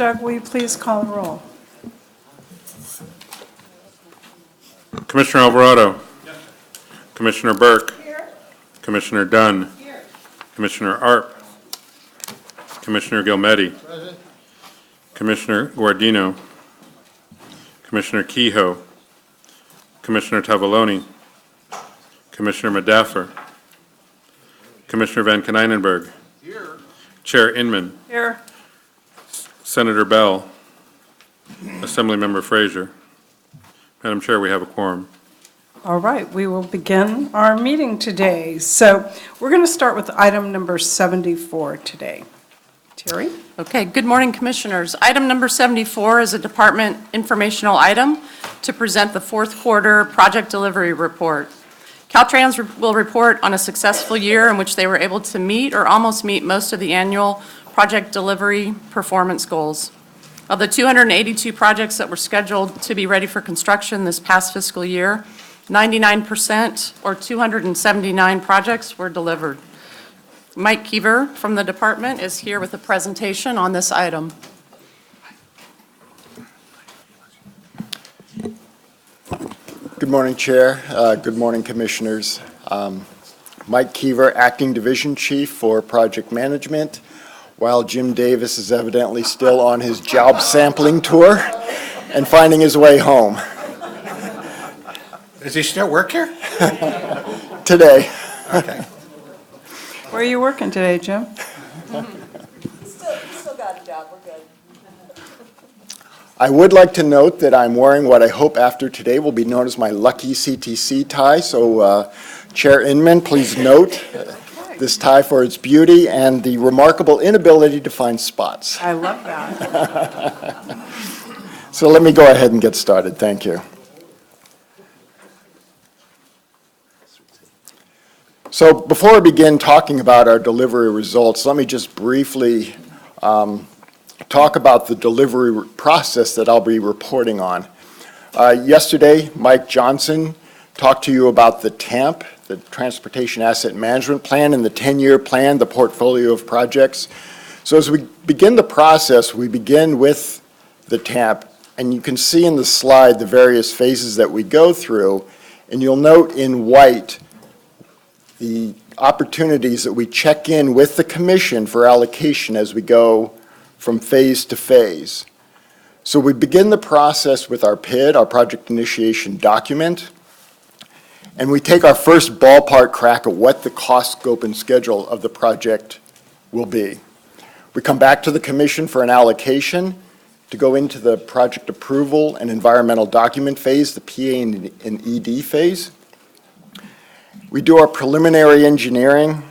Doug, will you please call the roll? Commissioner Alvarado. Yes. Commissioner Burke. Here. Commissioner Dunn. Here. Commissioner Arp. Commissioner Gilmetti. Present. Commissioner Guardino. Commissioner Kehoe. Commissioner Tavaloni. Commissioner Madaffer. Commissioner Van Konynenberg. Here. Chair Inman. Here. Senator Bell. Assemblymember Frazier. Madam Chair, we have a quorum. All right, we will begin our meeting today. So we're going to start with item number 74 today. Terry? Okay, good morning, Commissioners. Item number 74 is a department informational item to present the fourth quarter project delivery report. Caltrans will report on a successful year in which they were able to meet or almost meet most of the annual project delivery performance goals. Of the 282 projects that were scheduled to be ready for construction this past fiscal year, 99% or 279 projects were delivered. Mike Keever from the department is here with a presentation on this item. Good morning, Chair. Good morning, Commissioners. Mike Keever, Acting Division Chief for Project Management, while Jim Davis is evidently still on his job sampling tour and finding his way home. Does he still work here? Today. Okay. Where are you working today, Jim? Still got a job, we're good. I would like to note that I'm wearing what I hope after today will be known as my lucky CTC tie. So Chair Inman, please note this tie for its beauty and the remarkable inability to find spots. I love that. So let me go ahead and get started. Thank you. So before I begin talking about our delivery results, let me just briefly talk about the delivery process that I'll be reporting on. Yesterday, Mike Johnson talked to you about the TAMP, the Transportation Asset Management Plan, and the 10-year plan, the portfolio of projects. So as we begin the process, we begin with the TAMP, and you can see in the slide the various phases that we go through, and you'll note in white the opportunities that we check in with the Commission for allocation as we go from phase to phase. So we begin the process with our PID, our project initiation document, and we take our first ballpark crack at what the cost, scope, and schedule of the project will be. We come back to the Commission for an allocation to go into the project approval and environmental document phase, the PA and ED phase. We do our preliminary engineering.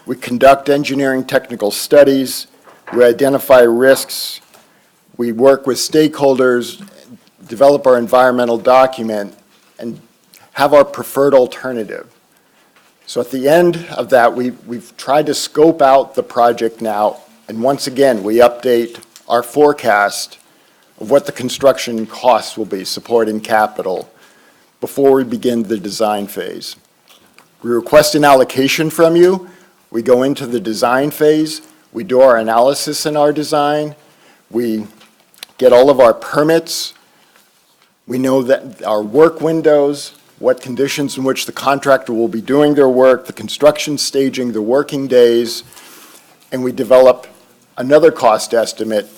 We conduct engineering technical studies. We identify risks. We work with stakeholders, develop our environmental document, and have our preferred alternative. So at the end of that, we've tried to scope out the project now, and once again, we update our forecast of what the construction costs will be, supporting capital, before we begin the design phase. We request an allocation from you. We go into the design phase. We do our analysis in our design. We get all of our permits. We know that our work windows, what conditions in which the contractor will be doing their work, the construction staging, the working days, and we develop another cost estimate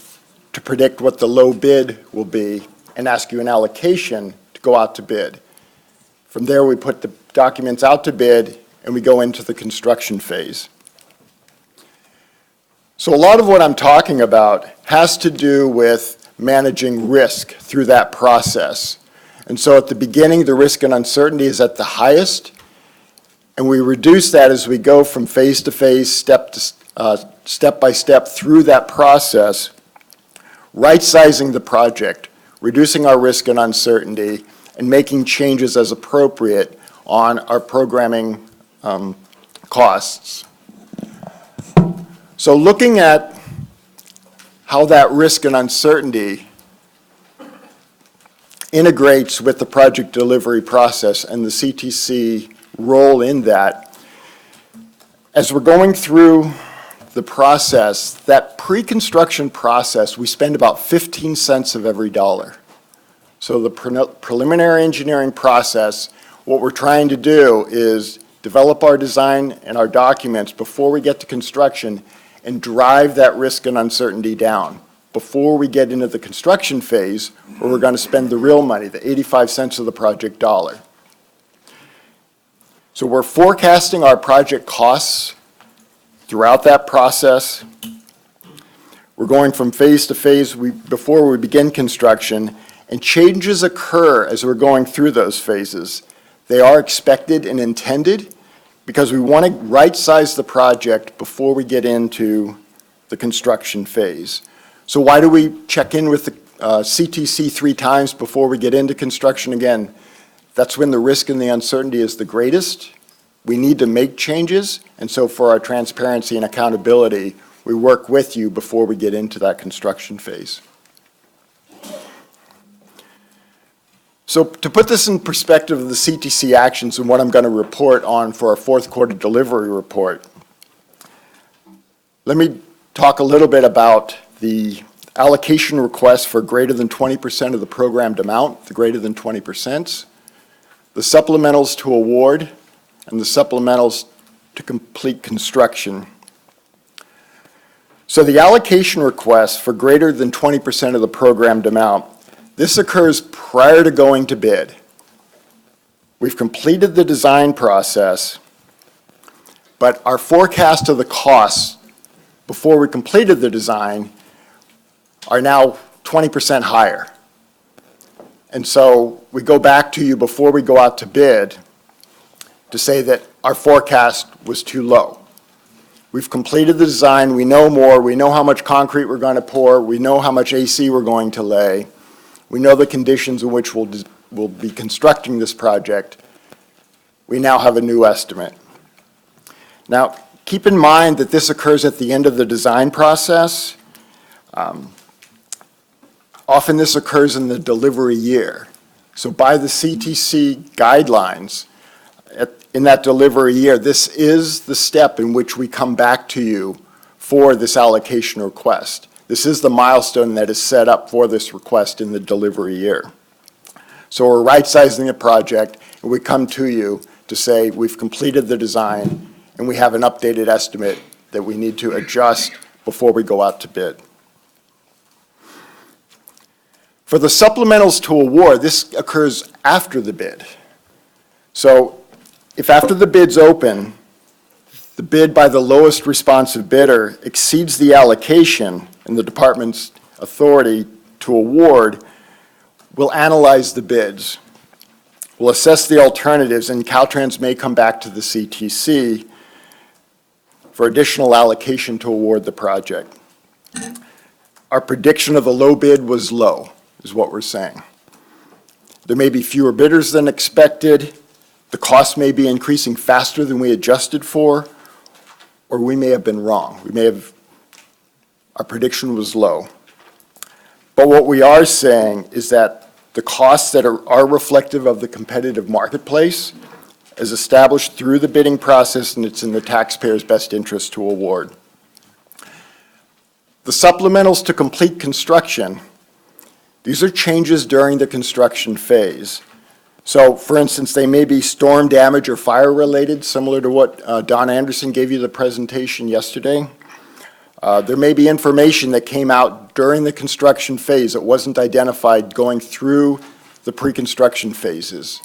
to predict what the low bid will be and ask you an allocation to go out to bid. From there, we put the documents out to bid and we go into the construction phase. So a lot of what I'm talking about has to do with managing risk through that process. And so at the beginning, the risk and uncertainty is at the highest, and we reduce that as we go from phase to phase, step by step through that process, right-sizing the project, reducing our risk and uncertainty, and making changes as appropriate on our programming costs. So looking at how that risk and uncertainty integrates with the project delivery process and the CTC role in that, as we're going through the process, that pre-construction process, we spend about 15 cents of every dollar. So the preliminary engineering process, what we're trying to do is develop our design and our documents before we get to construction and drive that risk and uncertainty down before we get into the construction phase where we're going to spend the real money, the 85 cents of the project dollar. So we're forecasting our project costs throughout that process. We're going from phase to phase before we begin construction, and changes occur as we're going through those phases. They are expected and intended because we want to right-size the project before we get into the construction phase. So why do we check in with the CTC 3 times before we get into construction again? That's when the risk and the uncertainty is the greatest. We need to make changes, and so for our transparency and accountability, we work with you before we get into that construction phase. So to put this in perspective of the CTC actions and what I'm going to report on for our fourth quarter delivery report, let me talk a little bit about the allocation request for greater than 20% of the programmed amount, the greater than 20%, the supplementals to award, and the supplementals to complete construction. So the allocation request for greater than 20% of the programmed amount, this occurs prior to going to bid. We've completed the design process, but our forecast of the costs before we completed the design are now 20% higher. And so we go back to you before we go out to bid to say that our forecast was too low. We've completed the design, we know more, we know how much concrete we're going to pour, we know how much AC we're going to lay, we know the conditions in which we'll be constructing this project. We now have a new estimate. Now, keep in mind that this occurs at the end of the design process. Often this occurs in the delivery year. So by the CTC guidelines, in that delivery year, this is the step in which we come back to you for this allocation request. This is the milestone that is set up for this request in the delivery year. So we're right-sizing the project, and we come to you to say we've completed the design, and we have an updated estimate that we need to adjust before we go out to bid. For the supplementals to award, this occurs after the bid. So if after the bid's open, the bid by the lowest responsive bidder exceeds the allocation and the department's authority to award, we'll analyze the bids. We'll assess the alternatives, and Caltrans may come back to the CTC for additional allocation to award the project. Our prediction of the low bid was low, is what we're saying. There may be fewer bidders than expected. The cost may be increasing faster than we adjusted for, or we may have been wrong. Our prediction was low. But what we are saying is that the costs that are reflective of the competitive marketplace is established through the bidding process, and it's in the taxpayer's best interest to award. The supplementals to complete construction, these are changes during the construction phase. So, for instance, they may be storm damage or fire related, similar to what Don Anderson gave you the presentation yesterday. There may be information that came out during the construction phase that wasn't identified going through the pre-construction phases.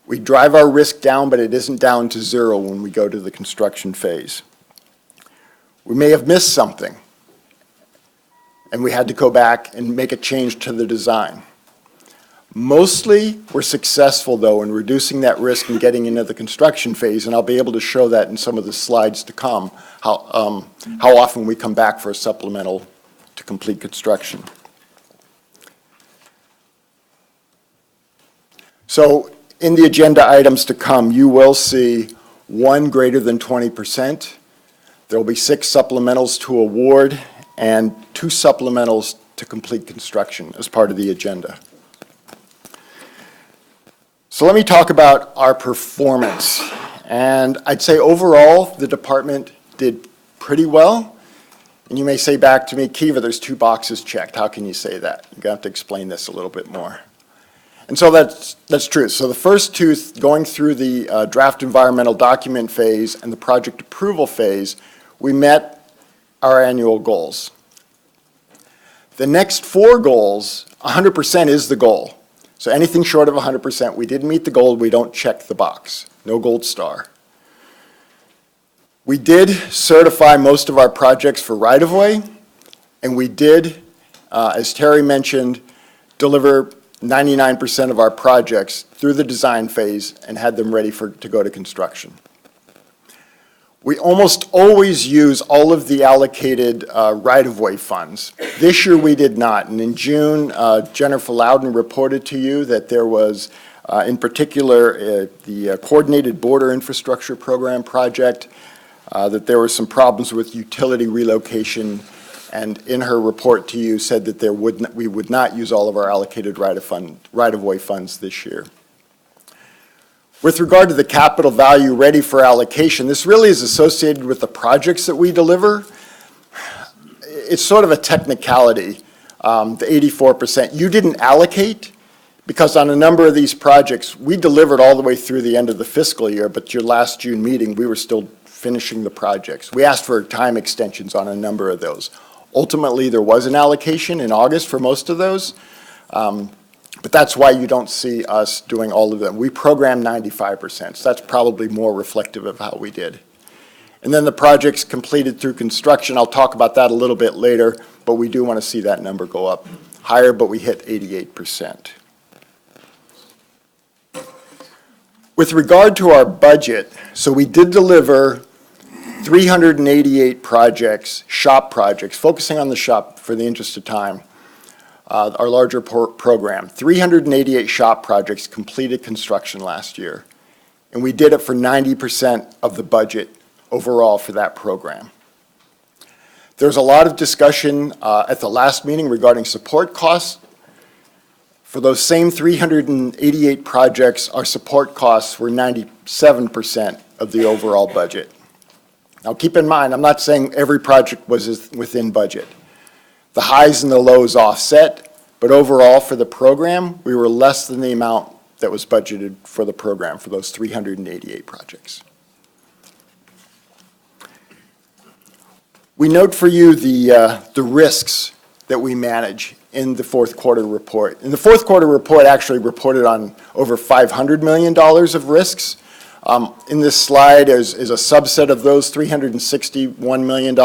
We drive our risk down, but it isn't down to zero when we go to the construction phase. We may have missed something, and we had to go back and make a change to the design. Mostly, we're successful, though, in reducing that risk and getting into the construction phase, and I'll be able to show that in some of the slides to come, how often we come back for a supplemental to complete construction. So, in the agenda items to come, you will see one greater than 20%. There will be 6 supplementals to award and 2 supplementals to complete construction as part of the agenda. So let me talk about our performance. And I'd say overall, the department did pretty well. And you may say back to me, Kiva, there's 2 boxes checked. How can you say that? You're going to have to explain this a little bit more. And so that's true. So the first 2, going through the draft environmental document phase and the project approval phase, we met our annual goals. The next 4 goals, 100% is the goal. So anything short of 100%, we didn't meet the goal, we don't check the box. No gold star. We did certify most of our projects for right-of-way, and we did, as Terry mentioned, deliver 99% of our projects through the design phase and had them ready to go to construction. We almost always use all of the allocated right-of-way funds. This year we did not, and in June, Jennifer Loudon reported to you that there was, in particular, the Coordinated Border Infrastructure Program project, that there were some problems with utility relocation, and in her report to you said that we would not use all of our allocated right-of-way funds this year. With regard to the capital value ready for allocation, this really is associated with the projects that we deliver. It's sort of a technicality, the 84%. You didn't allocate because on a number of these projects, we delivered all the way through the end of the fiscal year, but your last June meeting, we were still finishing the projects. We asked for time extensions on a number of those. Ultimately, there was an allocation in August for most of those. But that's why you don't see us doing all of them. We programmed 95%, so that's probably more reflective of how we did. And then the projects completed through construction, I'll talk about that a little bit later, but we do want to see that number go up higher, but we hit 88%. With regard to our budget, so we did deliver 388 projects, shop projects, focusing on the shop for the interest of time. Our larger program, 388 shop projects completed construction last year, and we did it for 90% of the budget overall for that program. There's a lot of discussion at the last meeting regarding support costs. For those same 388 projects, our support costs were 97% of the overall budget. Now keep in mind, I'm not saying every project was within budget. The highs and the lows offset, but overall for the program, we were less than the amount that was budgeted for the program for those 388 projects. We note for you the risks that we manage in the fourth quarter report. In the fourth quarter report actually reported on over $500 million of risks. In this slide is a subset of those $361 million.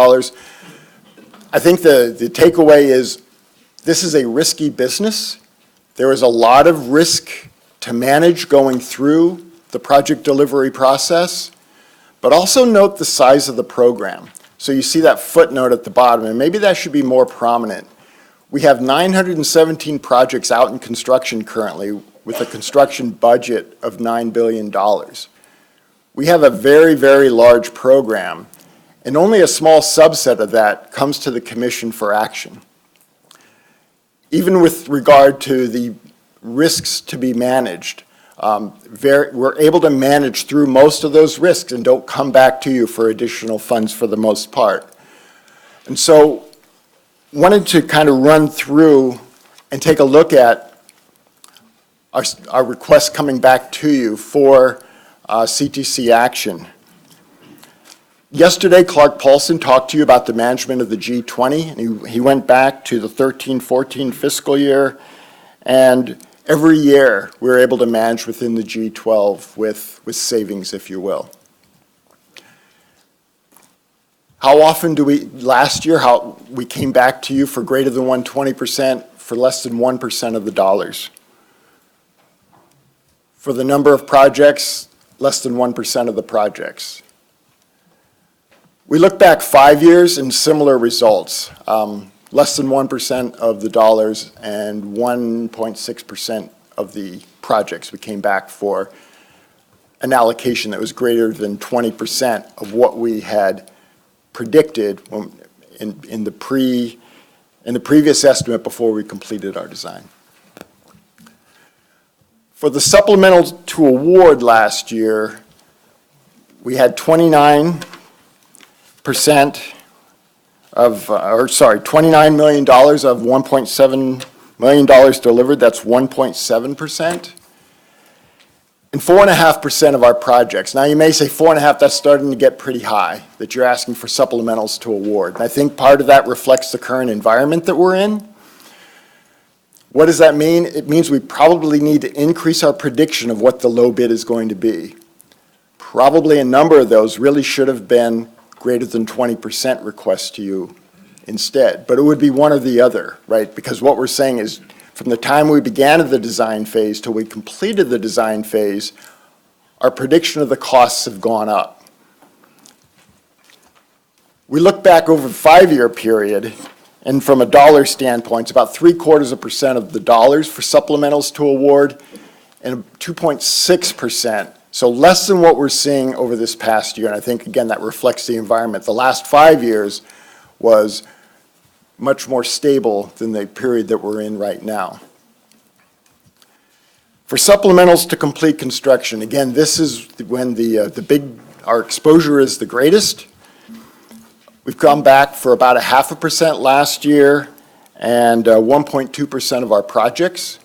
I think the takeaway is this is a risky business. There is a lot of risk to manage going through the project delivery process, but also note the size of the program. So you see that footnote at the bottom, and maybe that should be more prominent. We have 917 projects out in construction currently with a construction budget of $9 billion. We have a very, very large program, and only a small subset of that comes to the Commission for action. Even with regard to the risks to be managed, we're able to manage through most of those risks and don't come back to you for additional funds for the most part. And so, wanted to kind of run through and take a look at our request coming back to you for CTC action. Yesterday, Clark Paulson talked to you about the management of the G20, and he went back to the 13-14 fiscal year, and every year we're able to manage within the G12 with savings, if you will. How often last year, we came back to you for greater than 120%, for less than 1% of the dollars. For the number of projects, less than 1% of the projects. We look back 5 years and similar results, less than 1% of the dollars and 1.6% of the projects. We came back for an allocation that was greater than 20% of what we had predicted in the previous estimate before we completed our design. For the supplemental to award last year, we had 29 $29 million of $1.7 million delivered, that's 1.7%. And 4.5% of our projects. Now, you may say 4.5, that's starting to get pretty high, that you're asking for supplementals to award. And I think part of that reflects the current environment that we're in. What does that mean? It means we probably need to increase our prediction of what the low bid is going to be. Probably a number of those really should have been greater than 20% requests to you instead. But it would be one or the other, right? Because what we're saying is, from the time we began the design phase till we completed the design phase, our prediction of the costs have gone up. We look back over a 5-year period, and from a dollar standpoint, it's about 0.75% of the dollars for supplementals to award, and 2.6%. So less than what we're seeing over this past year, and I think, again, that reflects the environment. The last 5 years was much more stable than the period that we're in right now. For supplementals to complete construction, again, this is when our exposure is the greatest. We've come back for about 0.5% last year and 1.2% of our projects.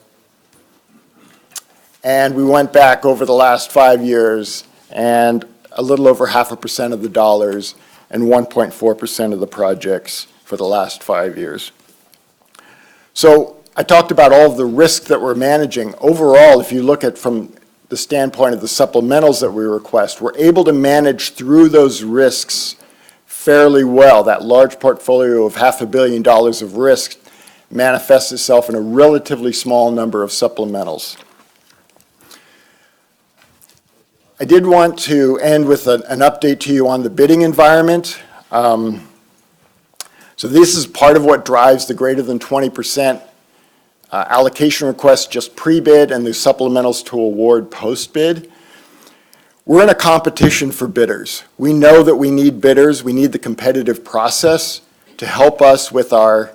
And we went back over the last 5 years and a little over 0.5% of the dollars and 1.4% of the projects for the last 5 years. So I talked about all of the risk that we're managing. Overall, if you look at from the standpoint of the supplementals that we request, we're able to manage through those risks fairly well. That large portfolio of $500 million of risk manifests itself in a relatively small number of supplementals. I did want to end with an update to you on the bidding environment. So this is part of what drives the greater than 20% allocation requests just pre-bid and the supplementals to award post-bid. We're in a competition for bidders. We know that we need bidders. We need the competitive process to help us with our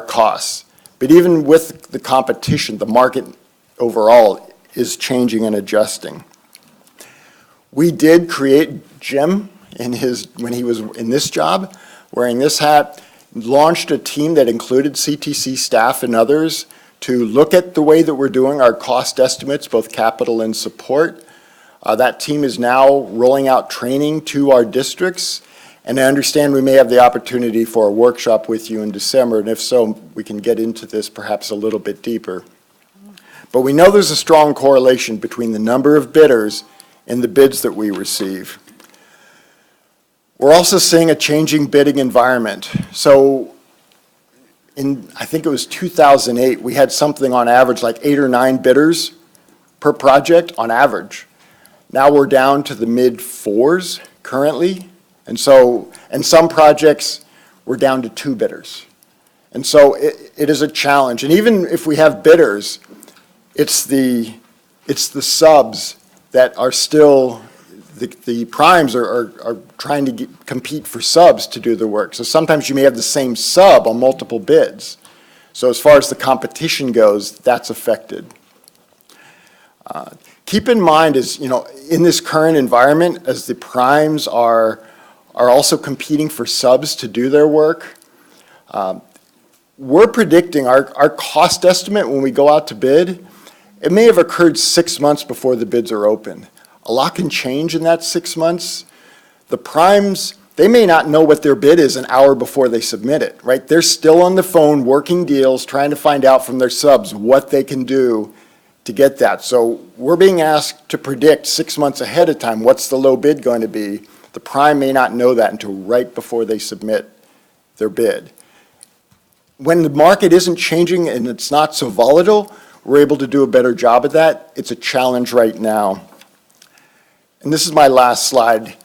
costs. But even with the competition, the market overall is changing and adjusting. We did create Jim when he was in this job, wearing this hat, launched a team that included CTC staff and others to look at the way that we're doing our cost estimates, both capital and support. That team is now rolling out training to our districts, and I understand we may have the opportunity for a workshop with you in December, and if so, we can get into this perhaps a little bit deeper. But we know there's a strong correlation between the number of bidders and the bids that we receive. We're also seeing a changing bidding environment. So I think it was 2008, we had something on average like 8 or 9 bidders per project on average. Now we're down to the mid-4s currently. And some projects we're down to 2 bidders. And so it is a challenge. And even if we have bidders, it's the subs that are still, the primes are trying to compete for subs to do the work. So sometimes you may have the same sub on multiple bids. So as far as the competition goes, that's affected. Keep in mind in this current environment, as the primes are also competing for subs to do their work, we're predicting our cost estimate when we go out to bid, it may have occurred 6 months before the bids are open. A lot can change in that 6 months. The primes, they may not know what their bid is an hour before they submit it, right? They're still on the phone working deals, trying to find out from their subs what they can do to get that. So we're being asked to predict 6 months ahead of time what's the low bid going to be. The prime may not know that until right before they submit their bid. When the market isn't changing and it's not so volatile, we're able to do a better job of that. It's a challenge right now. And this is my last slide.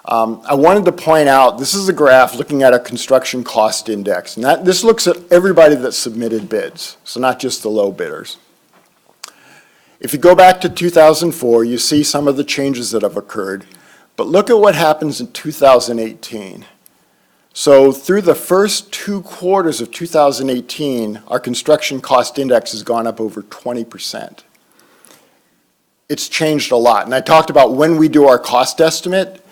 I wanted to point out, this is a graph looking at a construction cost index. And this looks at everybody that submitted bids, so not just the low bidders. If you go back to 2004, you see some of the changes that have occurred. But look at what happens in 2018. So through the first 2 quarters of 2018, our construction cost index has gone up over 20%. It's changed a lot. And I talked about when we do our cost estimate,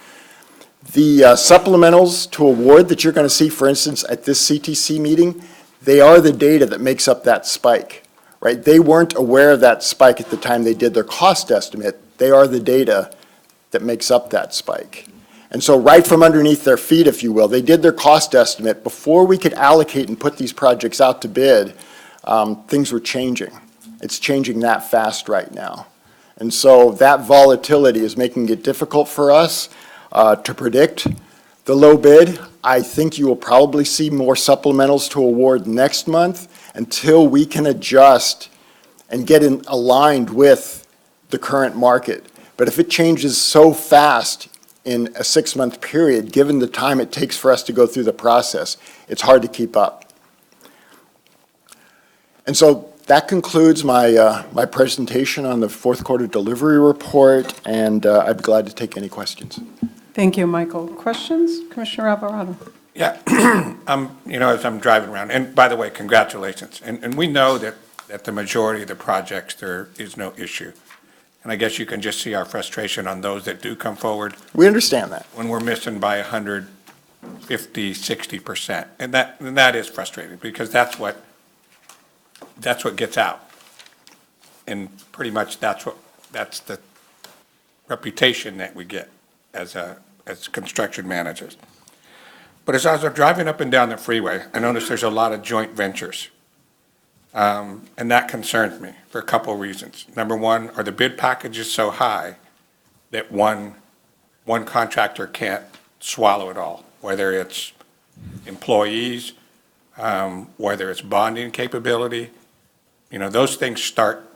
The supplementals to award that you're going to see, for instance, at this CTC meeting, they are the data that makes up that spike, right? They weren't aware of that spike at the time they did their cost estimate. They are the data that makes up that spike. And so right from underneath their feet, if you will, they did their cost estimate. Before we could allocate and put these projects out to bid, things were changing. It's changing that fast right now. And so that volatility is making it difficult for us to predict the low bid. I think you will probably see more supplementals to award next month until we can adjust and get aligned with the current market. But if it changes so fast in a 6-month period, given the time it takes for us to go through the process, it's hard to keep up. And so that concludes my, my presentation on the fourth quarter delivery report, and I'd be glad to take any questions. Thank you, Michael. Questions? Commissioner Alvarado? Yeah, as I'm driving around, and by the way, congratulations. And we know that the majority of the projects, there is no issue. And I guess you can just see our frustration on those that do come forward We understand that. when we're missing by 150, 60%. And that is frustrating, because that's what gets out. And pretty much that's the reputation that we get as construction managers. But as I was driving up and down the freeway, I noticed there's a lot of joint ventures. And that concerns me for a couple of reasons. Number one, are the bid packages so high that one contractor can't swallow it all? Whether it's employees, whether it's bonding capability, those things start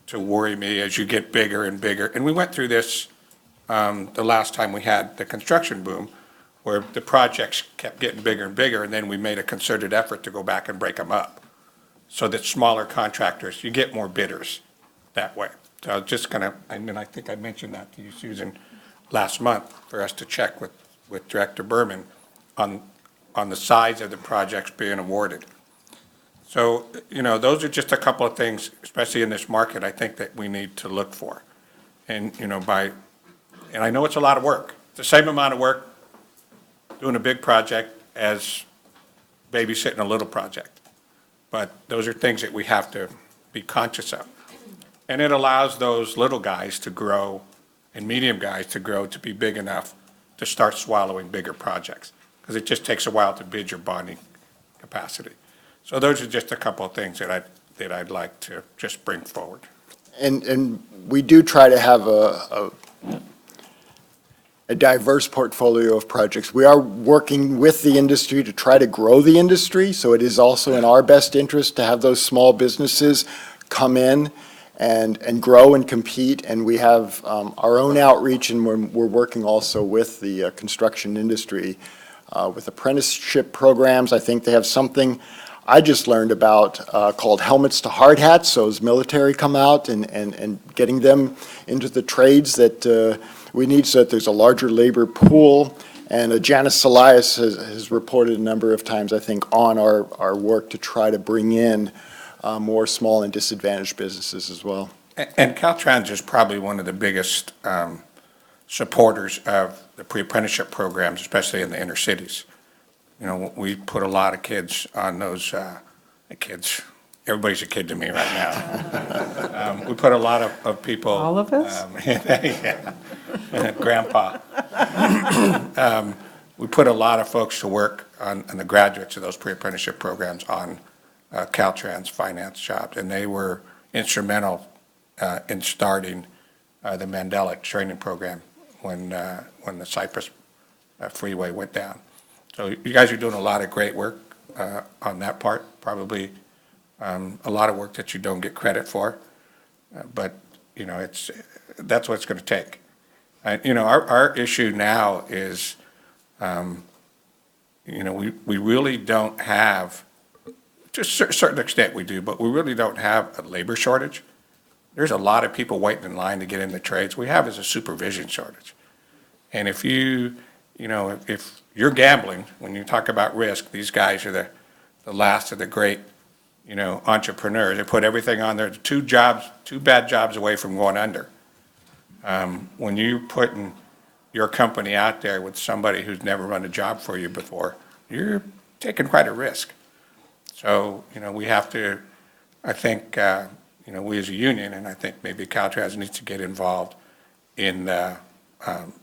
to worry me as you get bigger and bigger. And we went through this the last time we had the construction boom, where the projects kept getting bigger and bigger, and then we made a concerted effort to go back and break them up, so that smaller contractors, you get more bidders that way. So I was just and I think I mentioned that to you, Susan, last month, for us to check with Director Berman on the size of the projects being awarded. So, those are just a couple of things, especially in this market, I think that we need to look for. And, and I know it's a lot of work. It's the same amount of work doing a big project as babysitting a little project. But those are things that we have to be conscious of. And it allows those little guys to grow and medium guys to grow to be big enough to start swallowing bigger projects, because it just takes a while to bid your bonding capacity. So those are just a couple of things that I'd like to just bring forward. And we do try to have a diverse portfolio of projects. We are working with the industry to try to grow the industry, so it is also in our best interest to have those small businesses come in and grow and compete. And we have our own outreach, and we're working also with the construction industry with apprenticeship programs. I think they have something I just learned about called helmets to hard hats. So as military come out and getting them into the trades that we need, so that there's a larger labor pool. And Janice Elias has reported a number of times, I think, on our work to try to bring in more small and disadvantaged businesses as well. And Caltrans is probably one of the biggest supporters of the pre-apprenticeship programs, especially in the inner cities. We put a lot of kids on those, kids, everybody's a kid to me right now. We put a lot of people. All of us? Yeah, Grandpa. We put a lot of folks to work on the graduates of those pre-apprenticeship programs on Caltrans finance jobs, and they were instrumental in starting the Mandela training program when the Cypress freeway went down. So you guys are doing a lot of great work on that part, probably a lot of work that you don't get credit for, but that's what it's going to take. Our issue now is, we really don't have, to a certain extent we do, but we really don't have a labor shortage. There's a lot of people waiting in line to get into trades. We have is a supervision shortage. And if if you're gambling, when you talk about risk, these guys are the last of the great, entrepreneurs. They put everything on there, two bad jobs away from going under. When you're putting your company out there with somebody who's never run a job for you before, you're taking quite a risk. So, we have to, I think, we as a union, and I think maybe Caltrans needs to get involved in the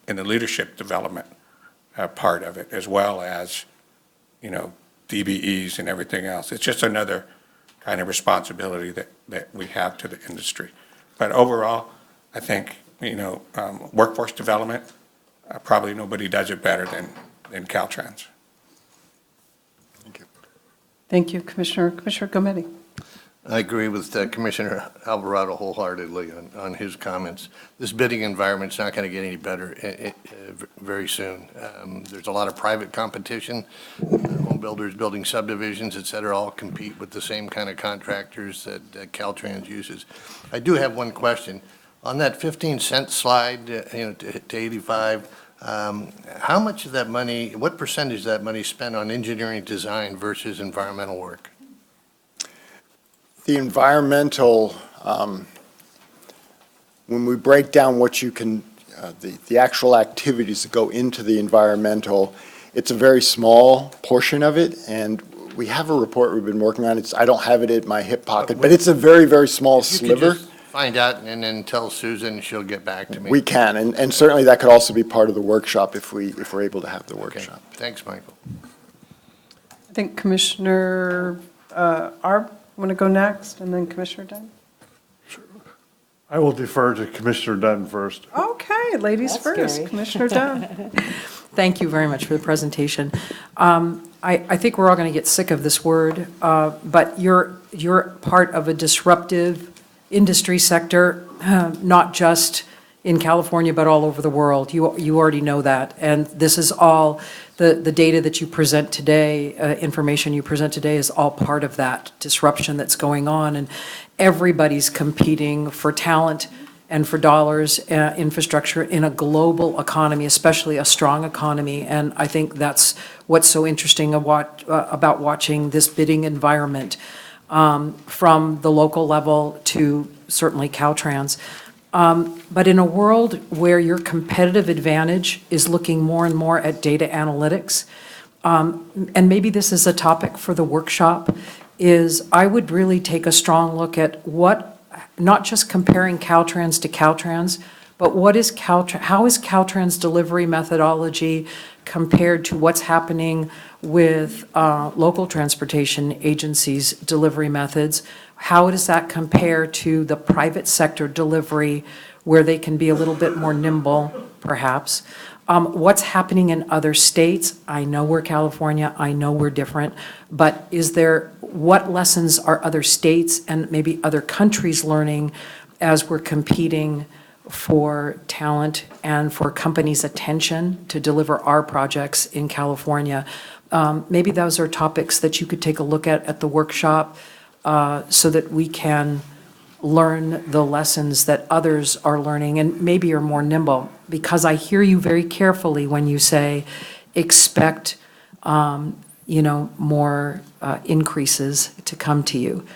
leadership development part of it, as well as, DBEs and everything else. It's just another kind of responsibility that we have to the industry. But overall, I think, workforce development, probably nobody does it better than Caltrans. Thank you, Commissioner. Commissioner Gometti? I agree with Commissioner Alvarado wholeheartedly on his comments. This bidding environment's not going to get any better very soon. There's a lot of private competition. Home builders building subdivisions, et cetera, all compete with the same kind of contractors that Caltrans uses. I do have one question. On that 15-cent slide, to 85, how much of that money, what percentage of that money is spent on engineering design versus environmental work? The environmental, when we break down what you can, the actual activities that go into the environmental, it's a very small portion of it, and we have a report we've been working on. I don't have it in my hip pocket, but it's a very, very small If you could sliver. just find out and then tell Susan, she'll get back to me. We can, and certainly that could also be part of the workshop if we're able to have the Okay. workshop. Thanks, Michael. I think Commissioner Arp, want to go next, and then Commissioner Dunn? I will defer to Commissioner Dunn first. Okay, ladies That's first. scary. Commissioner Dunn. Thank you very much for the presentation. I think we're all going to get sick of this word, but you're part of a disruptive industry sector, not just in California, but all over the world. You already know that. And this is all, the data that you present today, information you present today is all part of that disruption that's going on. And everybody's competing for talent and for dollars, infrastructure in a global economy, especially a strong economy. And I think that's what's so interesting about watching this bidding environment from the local level to certainly Caltrans. But in a world where your competitive advantage is looking more and more at data analytics, and maybe this is a topic for the workshop, is I would really take a strong look at not just comparing Caltrans to Caltrans, but how is Caltrans delivery methodology compared to what's happening with local transportation agencies' delivery methods? How does that compare to the private sector delivery where they can be a little bit more nimble, perhaps? What's happening in other states? I know we're California, I know we're different, but what lessons are other states and maybe other countries learning as we're competing for talent and for companies' attention to deliver our projects in California? Maybe those are topics that you could take a look at the workshop so that we can learn the lessons that others are learning and maybe are more nimble. Because I hear you very carefully when you say, expect, more increases to come to you,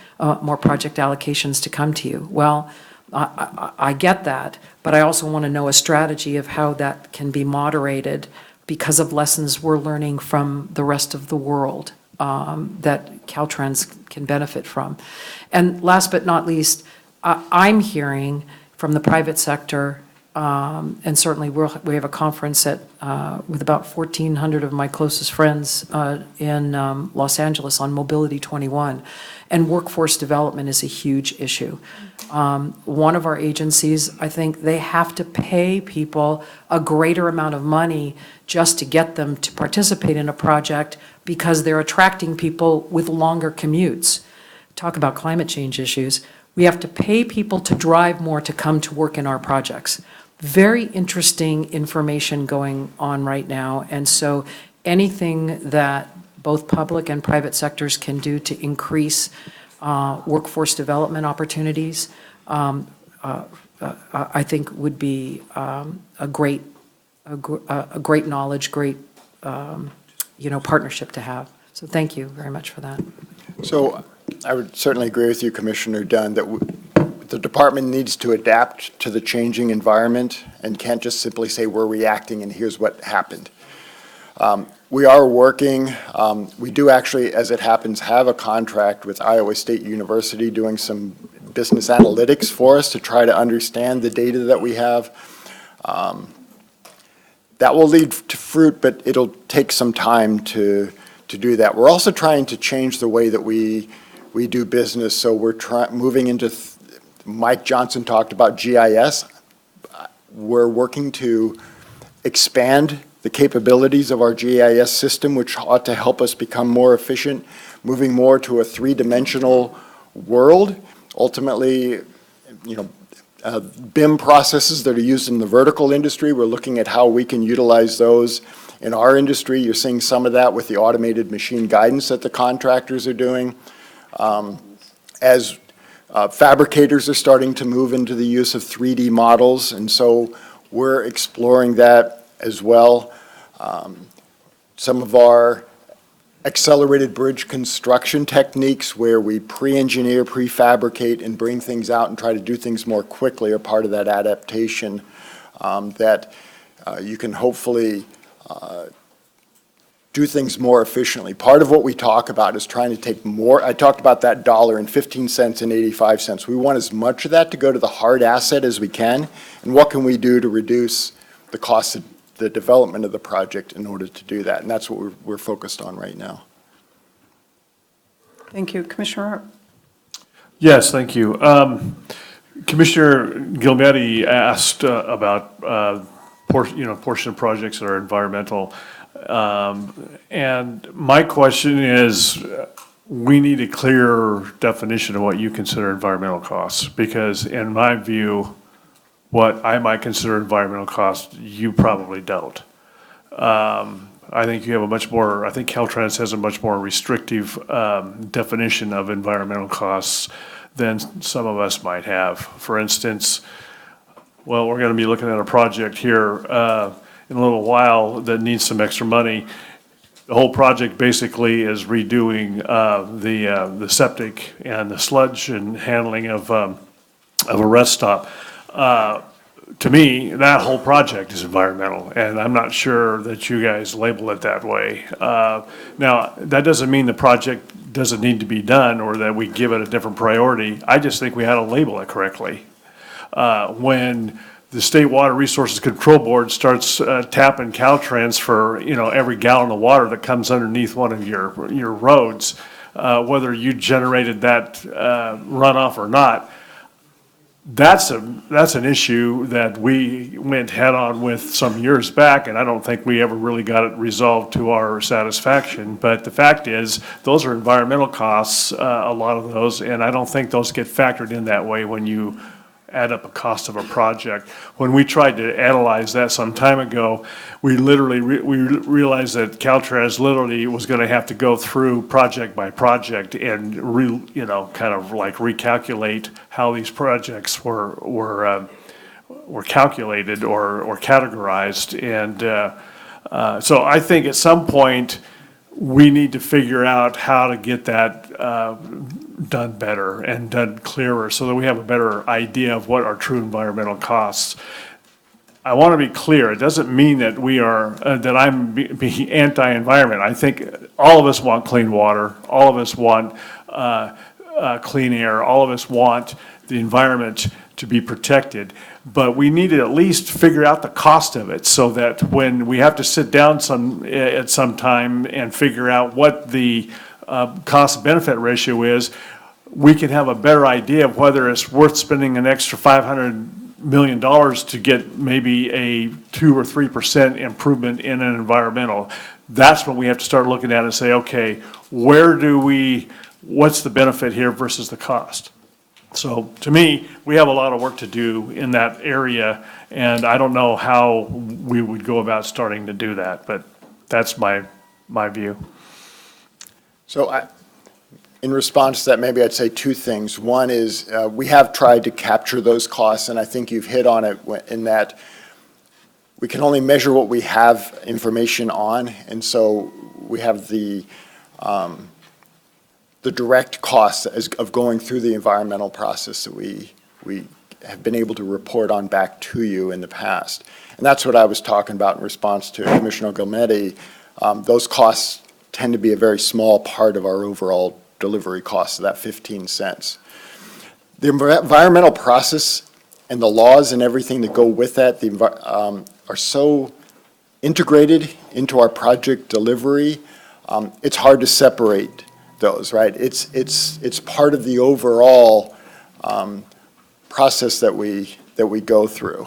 more project allocations to come to you. Well, I get that, but I also want to know a strategy of how that can be moderated because of lessons we're learning from the rest of the world that Caltrans can benefit from. And last but not least, I'm hearing from the private sector, and certainly we have a conference with about 1,400 of my closest friends in Los Angeles on Mobility 21, and workforce development is a huge issue. One of our agencies, I think they have to pay people a greater amount of money just to get them to participate in a project because they're attracting people with longer commutes. Talk about climate change issues. We have to pay people to drive more to come to work in our projects. Very interesting information going on right now. And so anything that both public and private sectors can do to increase workforce development opportunities, I think would be a great knowledge, great partnership to have. So thank you very much for that. So I would certainly agree with you, Commissioner Dunn, that the department needs to adapt to the changing environment and can't just simply say we're reacting and here's what happened. We are working, we do actually, as it happens, have a contract with Iowa State University doing some business analytics for us to try to understand the data that we have. That will lead to fruit, but it'll take some time to do that. We're also trying to change the way that we do business, so we're moving into, Mike Johnson talked about GIS. We're working to expand the capabilities of our GIS system, which ought to help us become more efficient, moving more to a three-dimensional world. Ultimately, BIM processes that are used in the vertical industry, we're looking at how we can utilize those in our industry. You're seeing some of that with the automated machine guidance that the contractors are doing. As fabricators are starting to move into the use of 3D models, and so we're exploring that as well. Some of our accelerated bridge construction techniques where we pre-engineer, prefabricate, and bring things out and try to do things more quickly are part of that adaptation that you can hopefully do things more efficiently. Part of what we talk about is trying to take more, I talked about that $1.15 and 85 cents. We want as much of that to go to the hard asset as we can, and what can we do to reduce the cost of the development of the project in order to do that, and that's what we're focused on right now. Thank you. Commissioner Hart. Yes, thank you. Commissioner Gilmetti asked about portion of projects that are environmental. And my question is, we need a clear definition of what you consider environmental costs, because in my view, what I might consider environmental costs, you probably don't. I think you have a much more, I think Caltrans has a much more restrictive definition of environmental costs than some of us might have. For instance, well, we're going to be looking at a project here in a little while that needs some extra money. The whole project basically is redoing the septic and the sludge and handling of a rest stop. To me, that whole project is environmental, and I'm not sure that you guys label it that way. Now, that doesn't mean the project doesn't need to be done or that we give it a different priority. I just think we had to label it correctly. When the State Water Resources Control Board starts tapping Caltrans for, every gallon of water that comes underneath one of your roads, whether you generated that runoff or not, that's an issue that we went head on with some years back, and I don't think we ever really got it resolved to our satisfaction. But the fact is, those are environmental costs, a lot of those, and I don't think those get factored in that way when you add up a cost of a project. When we tried to analyze that some time ago, we literally we realized that Caltrans literally was going to have to go through project by project and kind of like recalculate how these projects were calculated or categorized. And so I think at some point we need to figure out how to get that done better and done clearer so that we have a better idea of what are true environmental costs. I want to be clear, it doesn't mean that we are, that I'm being anti-environment. I think all of us want clean water, all of us want clean air, all of us want the environment to be protected, but we need to at least figure out the cost of it so that when we have to sit down at some time and figure out what the cost-benefit ratio is, we can have a better idea of whether it's worth spending an extra $500 million to get maybe a 2 or 3% improvement in an environmental. That's what we have to start looking at and say, okay, what's the benefit here versus the cost? So to me, we have a lot of work to do in that area, and I don't know how we would go about starting to do that, but that's my view. So in response to that, maybe I'd say two things. One is we have tried to capture those costs, and I think you've hit on it in that we can only measure what we have information on, and so we have the direct costs of going through the environmental process that we have been able to report on back to you in the past. And that's what I was talking about in response to Commissioner Gilmetti. Those costs tend to be a very small part of our overall delivery cost of that 15 cents. The environmental process and the laws and everything that go with that are so integrated into our project delivery, it's hard to separate those, right? It's part of the overall process that we go through.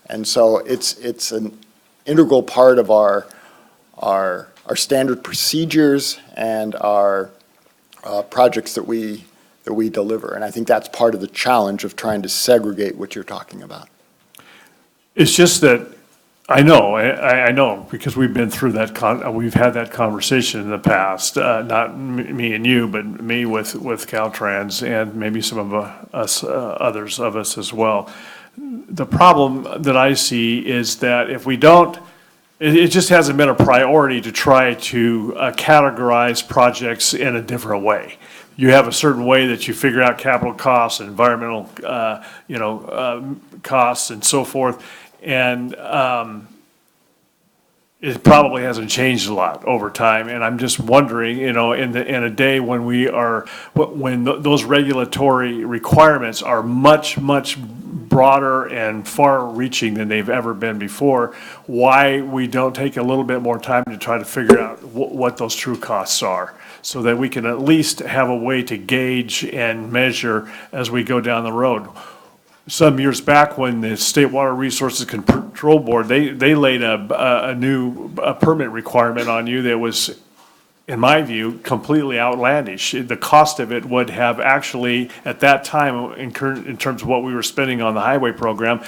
And so it's an integral part of our standard procedures and our projects that we deliver. And I think that's part of the challenge of trying to segregate what you're talking about. It's just that, I know, because we've been through that, we've had that conversation in the past, not me and you, but me with Caltrans and maybe some of us, others of us as well. The problem that I see is that if we don't, it just hasn't been a priority to try to categorize projects in a different way. You have a certain way that you figure out capital costs, environmental, costs and so forth. And it probably hasn't changed a lot over time. And I'm just wondering, in a day when those regulatory requirements are much, much broader and far-reaching than they've ever been before, why we don't take a little bit more time to try to figure out what those true costs are, so that we can at least have a way to gauge and measure as we go down the road. Some years back, when the State Water Resources Control Board, they laid a new permit requirement on you that was, in my view, completely outlandish. The cost of it would have actually, at that time, in terms of what we were spending on the highway program,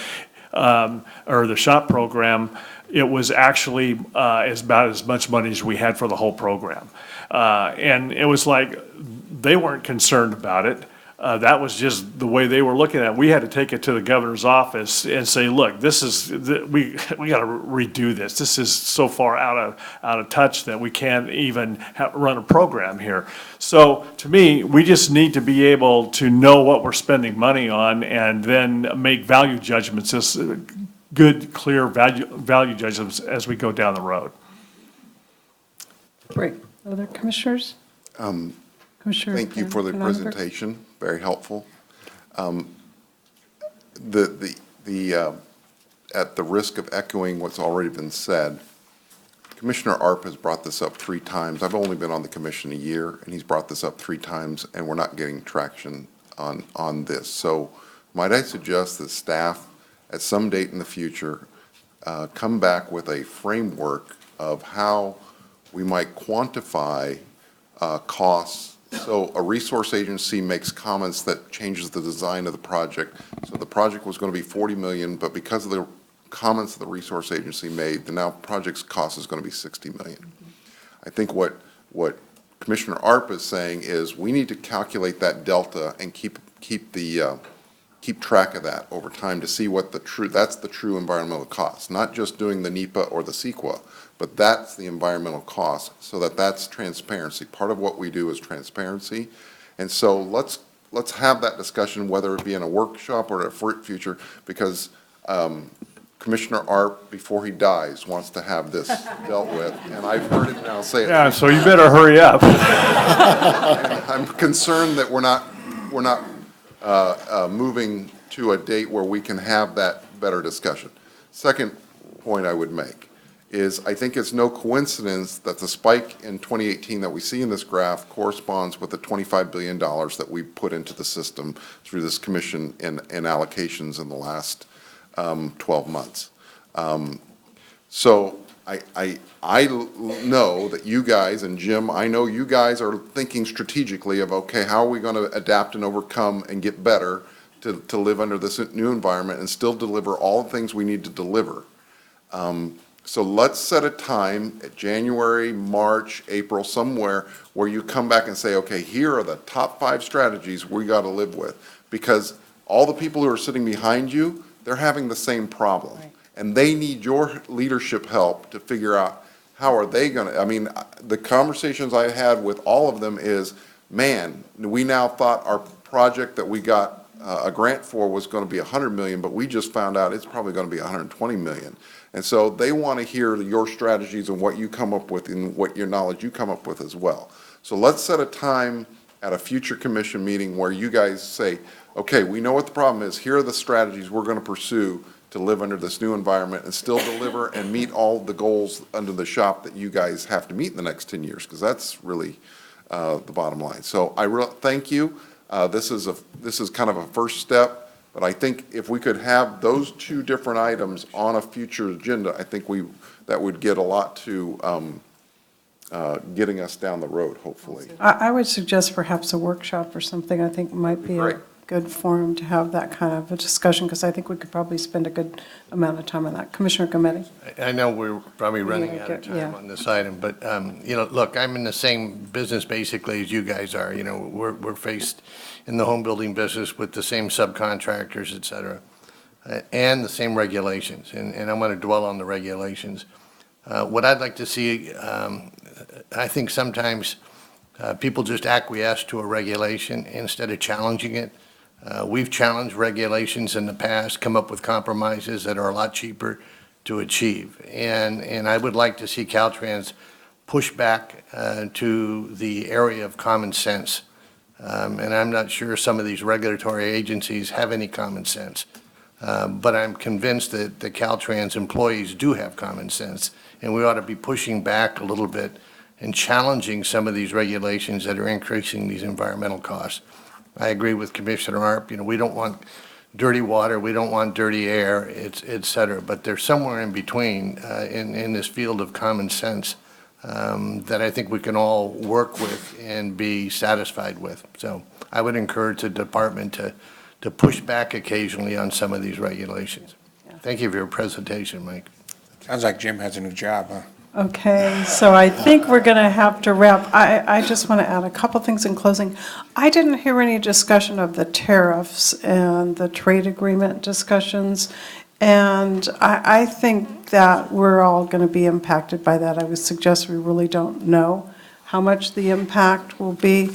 or the SHOP program, it was actually about as much money as we had for the whole program. And it was like, they weren't concerned about it. That was just the way they were looking at it. We had to take it to the governor's office and say, look, we got to redo this. This is so far out of touch that we can't even run a program here. So to me, we just need to be able to know what we're spending money on and then make value judgments, just good, clear value judgments as we go down the road. Great. Other commissioners? Commissioner Thank you for the Vandenberg? presentation, very helpful. At the risk of echoing what's already been said, Commissioner Arp has brought this up 3 times. I've only been on the commission a year, and he's brought this up 3 times, and we're not getting traction on this. So might I suggest that staff, at some date in the future, come back with a framework of how we might quantify costs. So a resource agency makes comments that changes the design of the project. So the project was going to be 40 million, but because of the comments the resource agency made, the now project's cost is going to be 60 million. I think what Commissioner Arp is saying is we need to calculate that delta and keep track of that over time to see what that's the true environmental cost, not just doing the NEPA or the CEQA, but that's the environmental cost, so that's transparency. Part of what we do is transparency. And so let's have that discussion, whether it be in a workshop or a future, because Commissioner Arp, before he dies, wants to have this dealt with, and I've heard him now say it. Yeah, so you better hurry up. I'm concerned that we're not moving to a date where we can have that better discussion. Second point I would make is I think it's no coincidence that the spike in 2018 that we see in this graph corresponds with the $25 billion that we put into the system through this commission in allocations in the last 12 months. So I know that you guys, and Jim, I know you guys are thinking strategically of, okay, how are we going to adapt and overcome and get better to live under this new environment and still deliver all the things we need to deliver. So let's set a time at January, March, April, somewhere where you come back and say, okay, here are the top 5 strategies we got to live with. Because all the people who are sitting behind you, they're having the same problem. Right. And they need your leadership help to figure out how are they going to, I mean, the conversations I had with all of them is, man, we now thought our project that we got a grant for was going to be 100 million, but we just found out it's probably going to be 120 million. And so they want to hear your strategies and what you come up with and what your knowledge you come up with as well. So let's set a time at a future commission meeting where you guys say, okay, we know what the problem is. Here are the strategies we're going to pursue to live under this new environment and still deliver and meet all the goals under the shop that you guys have to meet in the next 10 years, because that's really the bottom line. So thank you. This is kind of a first step, but I think if we could have those two different items on a future agenda, I think that would get a lot to getting us down the road, hopefully. I would suggest perhaps a workshop or something. I think might be a Great. good forum to have that kind of a discussion, because I think we could probably spend a good amount of time on that. Commissioner Gometti? I know we're probably running out of Yeah. time on this item, but, look, I'm in the same business basically as you guys are. We're faced in the home building business with the same subcontractors, et cetera, and the same regulations, and I'm going to dwell on the regulations. What I'd like to see, I think sometimes people just acquiesce to a regulation instead of challenging it. We've challenged regulations in the past, come up with compromises that are a lot cheaper to achieve. And I would like to see Caltrans push back to the area of common sense. And I'm not sure some of these regulatory agencies have any common sense. But I'm convinced that the Caltrans employees do have common sense, and we ought to be pushing back a little bit and challenging some of these regulations that are increasing these environmental costs. I agree with Commissioner Arp, we don't want dirty water, we don't want dirty air, et cetera, but there's somewhere in between in this field of common sense that I think we can all work with and be satisfied with. So I would encourage the department to push back occasionally on some of these regulations. Thank you for your presentation, Mike. Sounds like Jim has a new job, huh? Okay, so I think we're going to have to wrap. I just want to add a couple things in closing. I didn't hear any discussion of the tariffs and the trade agreement discussions, and I think that we're all going to be impacted by that. I would suggest we really don't know how much the impact will be,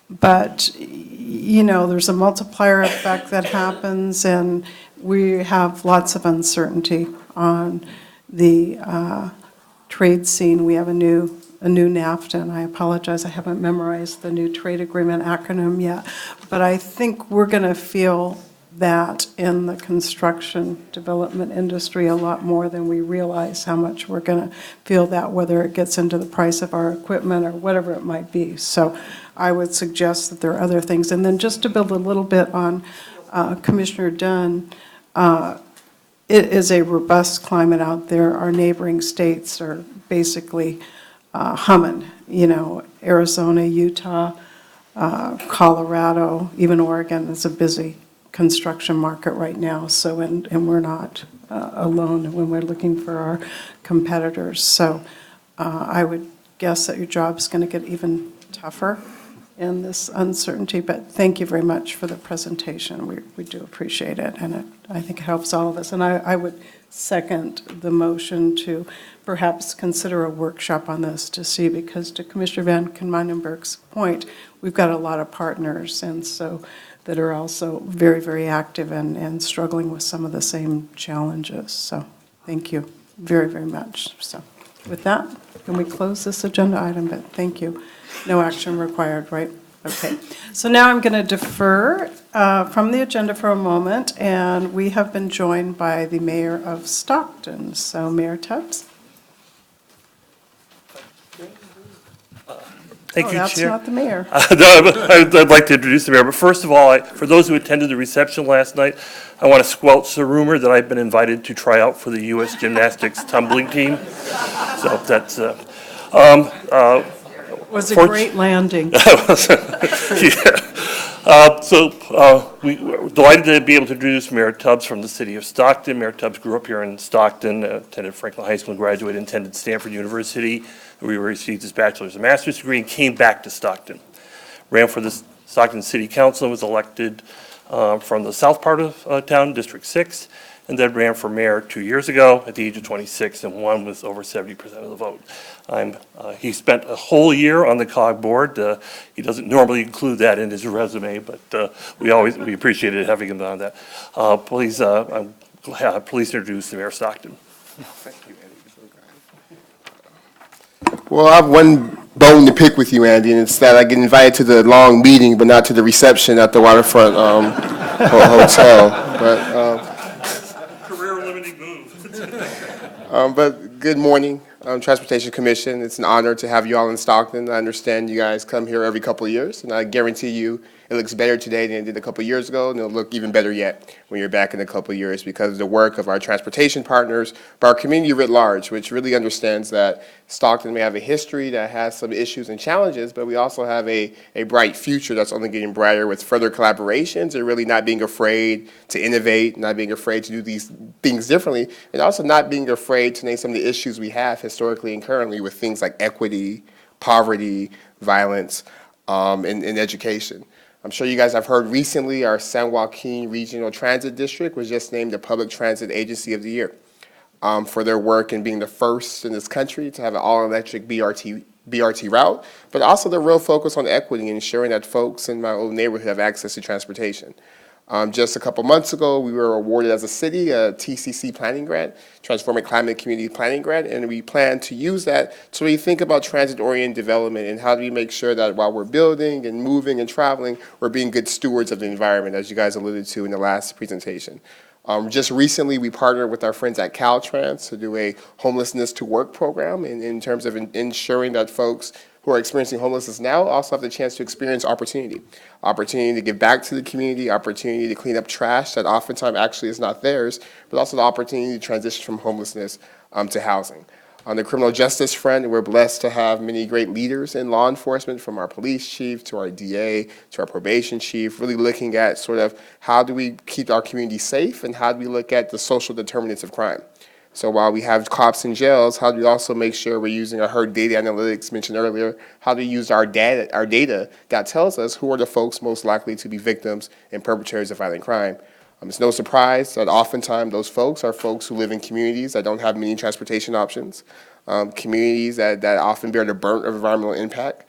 but, there's a multiplier effect that happens, and we have lots of uncertainty on the trade scene. We have a new NAFTA, and I apologize, I haven't memorized the new trade agreement acronym yet, but I think we're going to feel that in the construction development industry a lot more than we realize how much we're going to feel that, whether it gets into the price of our equipment or whatever it might be. So I would suggest that there are other things. And then just to build a little bit on Commissioner Dunn, it is a robust climate out there. Our neighboring states are basically humming, Arizona, Utah, Colorado, even Oregon is a busy construction market right now. So, and we're not alone when we're looking for our competitors. So I would guess that your job is going to get even tougher in this uncertainty, but thank you very much for the presentation. We do appreciate it, and I think it helps all of us. And I would second the motion to perhaps consider a workshop on this to see, because to Commissioner Van Kenmenenberg's point, we've got a lot of partners, and so that are also very, very active and struggling with some of the same challenges. So thank you very, very much. So with that, can we close this agenda item? But thank you. No action required, right? Okay. So now I'm going to defer from the agenda for a moment, and we have been joined by the mayor of Stockton. So Mayor Tubbs. Thank you, That's Chair. not the mayor. I'd like to introduce the mayor, but first of all, for those who attended the reception last night, I want to squelch the rumor that I've been invited to try out for the U.S. Gymnastics tumbling team. So that's, Was a great landing. We're delighted to be able to introduce Mayor Tubbs from the city of Stockton. Mayor Tubbs grew up here in Stockton, attended Franklin High School, and graduated, attended Stanford University. We received his bachelor's and master's degree and came back to Stockton. Ran for the Stockton City Council and was elected from the south part of town, District 6, and then ran for mayor 2 years ago at the age of 26 and won with over 70% of the vote. He spent a whole year on the COG board. He doesn't normally include that in his resume, but we appreciated having him on that. Please introduce the Mayor of Stockton. Well, I have one bone to pick with you, Andy, and it's that I get invited to the long meeting, but not to the reception at the Waterfront Hotel. Career-limiting move. But good morning, Transportation Commission. It's an honor to have you all in Stockton. I understand you guys come here every couple of years, and I guarantee you it looks better today than it did a couple of years ago, and it'll look even better yet when you're back in a couple of years because of the work of our transportation partners, but our community writ large, which really understands that Stockton may have a history that has some issues and challenges, but we also have a bright future that's only getting brighter with further collaborations and really not being afraid to innovate, not being afraid to do these things differently, and also not being afraid to name some of the issues we have historically and currently with things like equity, poverty, violence, and education. I'm sure you guys have heard recently our San Joaquin Regional Transit District was just named the Public Transit Agency of the Year for their work in being the first in this country to have an all-electric BRT route, but also the real focus on equity and ensuring that folks in my own neighborhood have access to transportation. Just a couple months ago, we were awarded as a city a TCC planning grant, Transforming Climate Community Planning Grant, and we plan to use that to really think about transit-oriented development and how do we make sure that while we're building and moving and traveling, we're being good stewards of the environment, as you guys alluded to in the last presentation. Just recently, we partnered with our friends at Caltrans to do a homelessness to work program in terms of ensuring that folks who are experiencing homelessness now also have the chance to experience opportunity to give back to the community, opportunity to clean up trash that oftentimes actually is not theirs, but also the opportunity to transition from homelessness to housing. On the criminal justice front, we're blessed to have many great leaders in law enforcement, from our police chief to our DA to our probation chief, really looking at sort of how do we keep our community safe and how do we look at the social determinants of crime. So while we have cops in jails, how do we also make sure we're using, I heard data analytics mentioned earlier, how do we use our data that tells us who are the folks most likely to be victims and perpetrators of violent crime. It's no surprise that oftentimes those folks are folks who live in communities that don't have many transportation options, communities that often bear the brunt of environmental impact,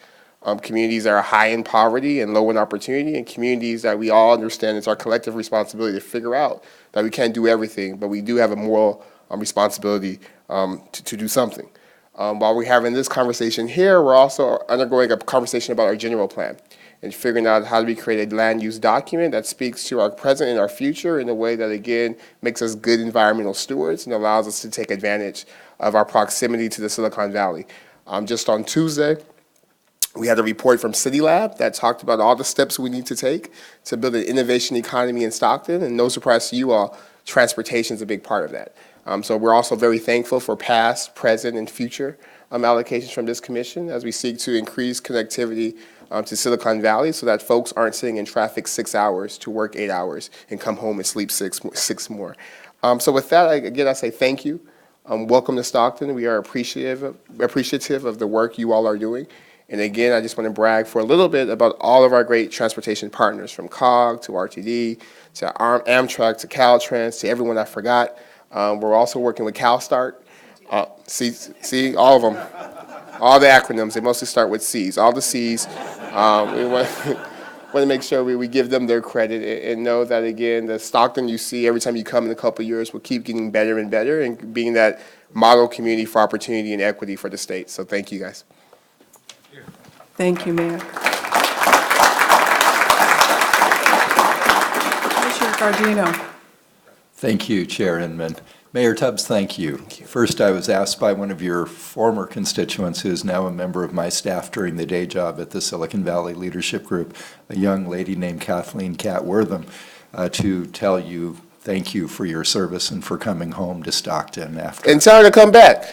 communities that are high in poverty and low in opportunity, and communities that we all understand it's our collective responsibility to figure out that we can't do everything, but we do have a moral responsibility to do something. While we're having this conversation here, we're also undergoing a conversation about our general plan and figuring out how do we create a land use document that speaks to our present and our future in a way that, again, makes us good environmental stewards and allows us to take advantage of our proximity to the Silicon Valley. Just on Tuesday, we had a report from City Lab that talked about all the steps we need to take to build an innovation economy in Stockton, and no surprise to you all, transportation is a big part of that. So we're also very thankful for past, present, and future allocations from this commission as we seek to increase connectivity to Silicon Valley so that folks aren't sitting in traffic 6 hours to work 8 hours and come home and sleep six more. So with that, again, I say thank you. Welcome to Stockton. We are appreciative of the work you all are doing. And again, I just want to brag for a little bit about all of our great transportation partners, from COG to RTD to Amtrak to Caltrans to everyone I forgot. We're also working with CalStart. See, all of them, all the acronyms, they mostly start with C's, all the C's. We want to make sure we give them their credit and know that, again, the Stockton you see every time you come in a couple of years will keep getting better and better and being that model community for opportunity and equity for the state. So thank you, guys. Thank you, Mayor. Commissioner Gardino. Thank you, Chair Inman. Mayor Tubbs, thank you. First, I was asked by one of your former constituents, who is now a member of my staff during the day job at the Silicon Valley Leadership Group, a young lady named Kathleen Cat-Wortham, to tell you thank you for your service and for coming home to Stockton after. And tell her to come back.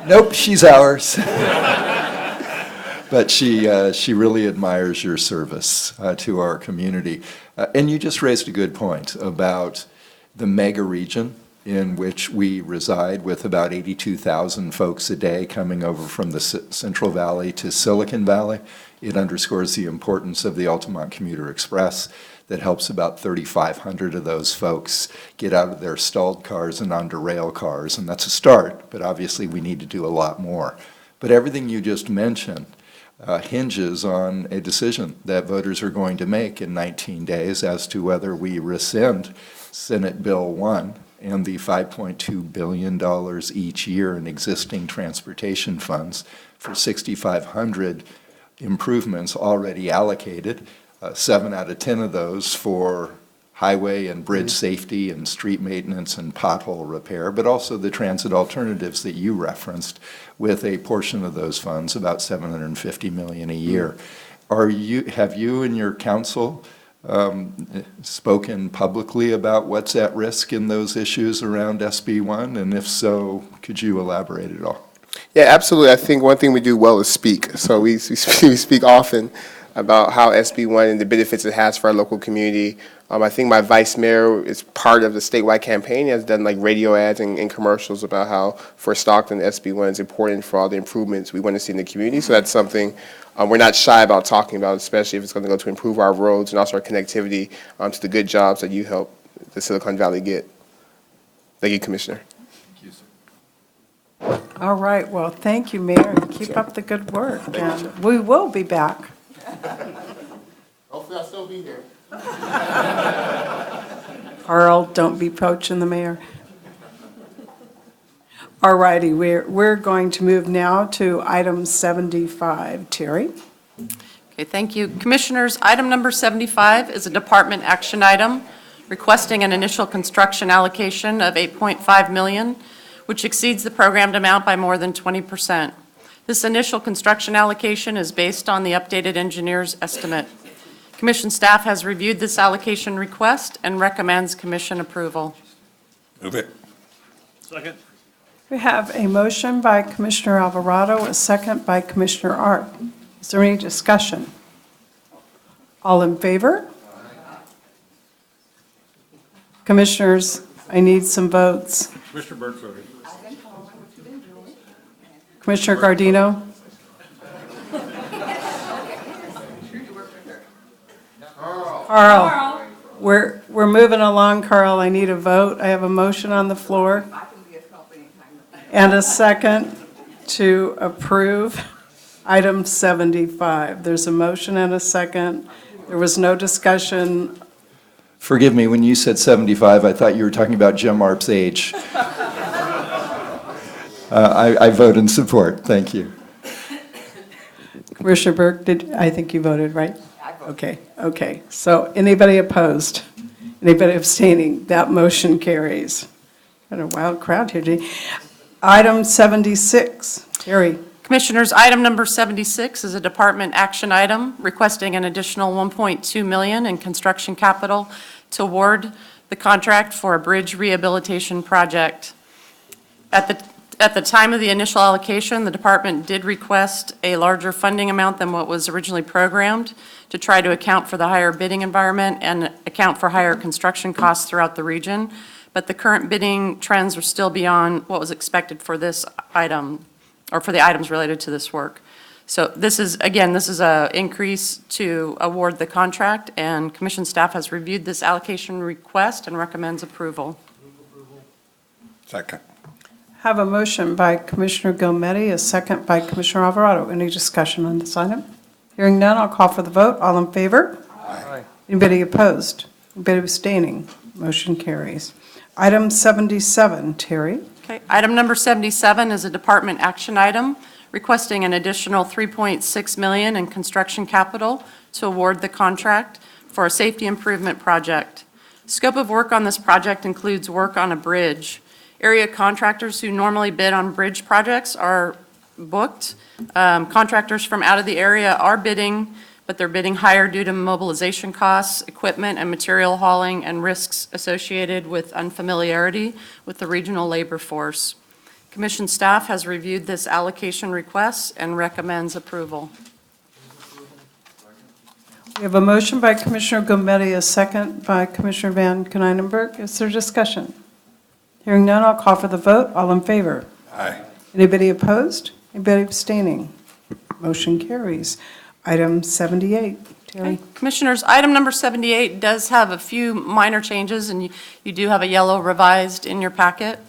Nope, she's ours. But she really admires your service to our community. And you just raised a good point about the mega region in which we reside, with about 82,000 folks a day coming over from the Central Valley to Silicon Valley. It underscores the importance of the Altamont Commuter Express that helps about 3,500 of those folks get out of their stalled cars and onto rail cars, and that's a start, but obviously we need to do a lot more. But everything you just mentioned hinges on a decision that voters are going to make in 19 days as to whether we rescind Senate Bill 1 and the $5.2 billion each year in existing transportation funds for 6,500 improvements already allocated, 7 out of 10 of those for highway and bridge safety and street maintenance and pothole repair, but also the transit alternatives that you referenced, with a portion of those funds, about $750 million a year. Have you and your council spoken publicly about what's at risk in those issues around SB1? And if so, could you elaborate at all? Yeah, absolutely. I think one thing we do well is speak. So we speak often about how SB1 and the benefits it has for our local community. I think my vice mayor is part of the statewide campaign. He has done like radio ads and commercials about how for Stockton, SB1 is important for all the improvements we want to see in the community. So that's something we're not shy about talking about, especially if it's going to go to improve our roads and also our connectivity to the good jobs that you help the Silicon Valley get. Thank you, Commissioner. All right, well, thank you, Mayor. Keep up the good work, and we will be back. Hopefully I'll still be here. Carl, don't be poaching the mayor. All righty, we're going to move now to item 75. Terry? Okay, thank you. Commissioners, item number 75 is a department action item requesting an initial construction allocation of $8.5 million, which exceeds the programmed amount by more than 20%. This initial construction allocation is based on the updated engineer's estimate. Commission staff has reviewed this allocation request and recommends commission approval. Move it. Second. We have a motion by Commissioner Alvarado, a second by Commissioner Art. Is there any discussion? All in favor? Commissioners, I need some votes. Commissioner Burke voted. Commissioner Gardino? Carl, we're moving along, Carl. I need a vote. I have a motion on the floor and a second to approve item 75. There's a motion and a second. There was no discussion. Forgive me, when you said 75, I thought you were talking about Jim Arp's age. I vote in support. Thank you. Commissioner Burke, I think you voted, right? Okay. So anybody opposed? Anybody abstaining? That motion carries. Got a wild crowd here, Dee. Item 76, Terry. Commissioners, item number 76 is a department action item requesting an additional $1.2 million in construction capital to award the contract for a bridge rehabilitation project. At the time of the initial allocation, the department did request a larger funding amount than what was originally programmed to try to account for the higher bidding environment and account for higher construction costs throughout the region. But the current bidding trends are still beyond what was expected for this item, or for the items related to this work. So this is an increase to award the contract, and commission staff has reviewed this allocation request and recommends approval. Second. Have a motion by Commissioner Gilmetti, a second by Commissioner Alvarado. Any discussion on this item? Hearing none, I'll call for the vote. All in favor? Aye. Anybody opposed? Anybody abstaining? Motion carries. Item 77, Terry. Okay, item number 77 is a department action item requesting an additional $3.6 million in construction capital to award the contract for a safety improvement project. Scope of work on this project includes work on a bridge. Area contractors who normally bid on bridge projects are booked. Contractors from out of the area are bidding, but they're bidding higher due to mobilization costs, equipment and material hauling, and risks associated with unfamiliarity with the regional labor force. Commission staff has reviewed this allocation request and recommends approval. We have a motion by Commissioner Gilmetti, a second by Commissioner Van Konynenberg. Is there discussion? Hearing none, I'll call for the vote. All in favor? Aye. Anybody opposed? Anybody abstaining? Motion carries. Item 78, Terry. Okay. Commissioners, item number 78 does have a few minor changes, and you do have a yellow revised in your packet.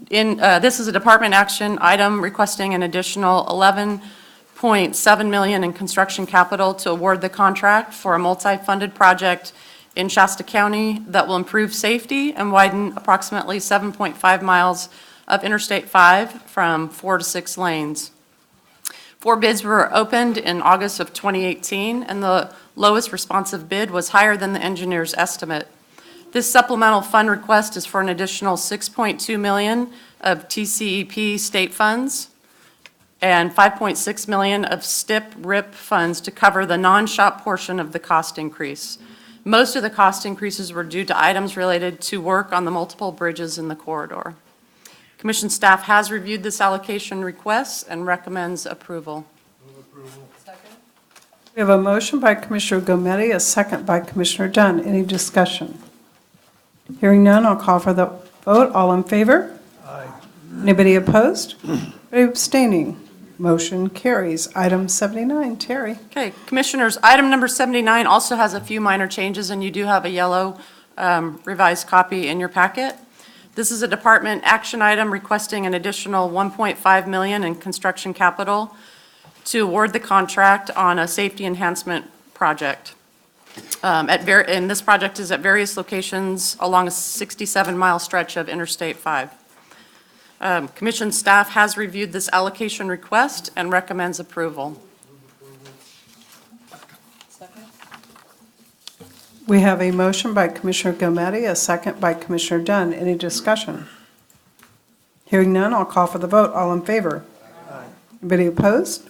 This is a department action item requesting an additional $11.7 million in construction capital to award the contract for a multi-funded project in Shasta County that will improve safety and widen approximately 7.5 miles of Interstate 5 from 4 to 6 lanes. 4 bids were opened in August of 2018, and the lowest responsive bid was higher than the engineer's estimate. This supplemental fund request is for an additional $6.2 million of TCEP state funds and $5.6 million of STIP-RIP funds to cover the non-shop portion of the cost increase. Most of the cost increases were due to items related to work on the multiple bridges in the corridor. Commission staff has reviewed this allocation request and recommends approval. We have a motion by Commissioner Gometti, a second by Commissioner Dunn. Any discussion? Hearing none, I'll call for the vote. All in favor? Aye. Anybody opposed? Anybody abstaining? Motion carries. Item 79, Terry. Okay, Commissioners, item number 79 also has a few minor changes, and you do have a yellow revised copy in your packet. This is a department action item requesting an additional $1.5 million in construction capital to award the contract on a safety enhancement project. And this project is at various locations along a 67-mile stretch of Interstate 5. Commission staff has reviewed this allocation request and recommends approval. We have a motion by Commissioner Gometti, a second by Commissioner Dunn. Any discussion? Hearing none, I'll call for the vote. All in favor? Aye. Anybody opposed?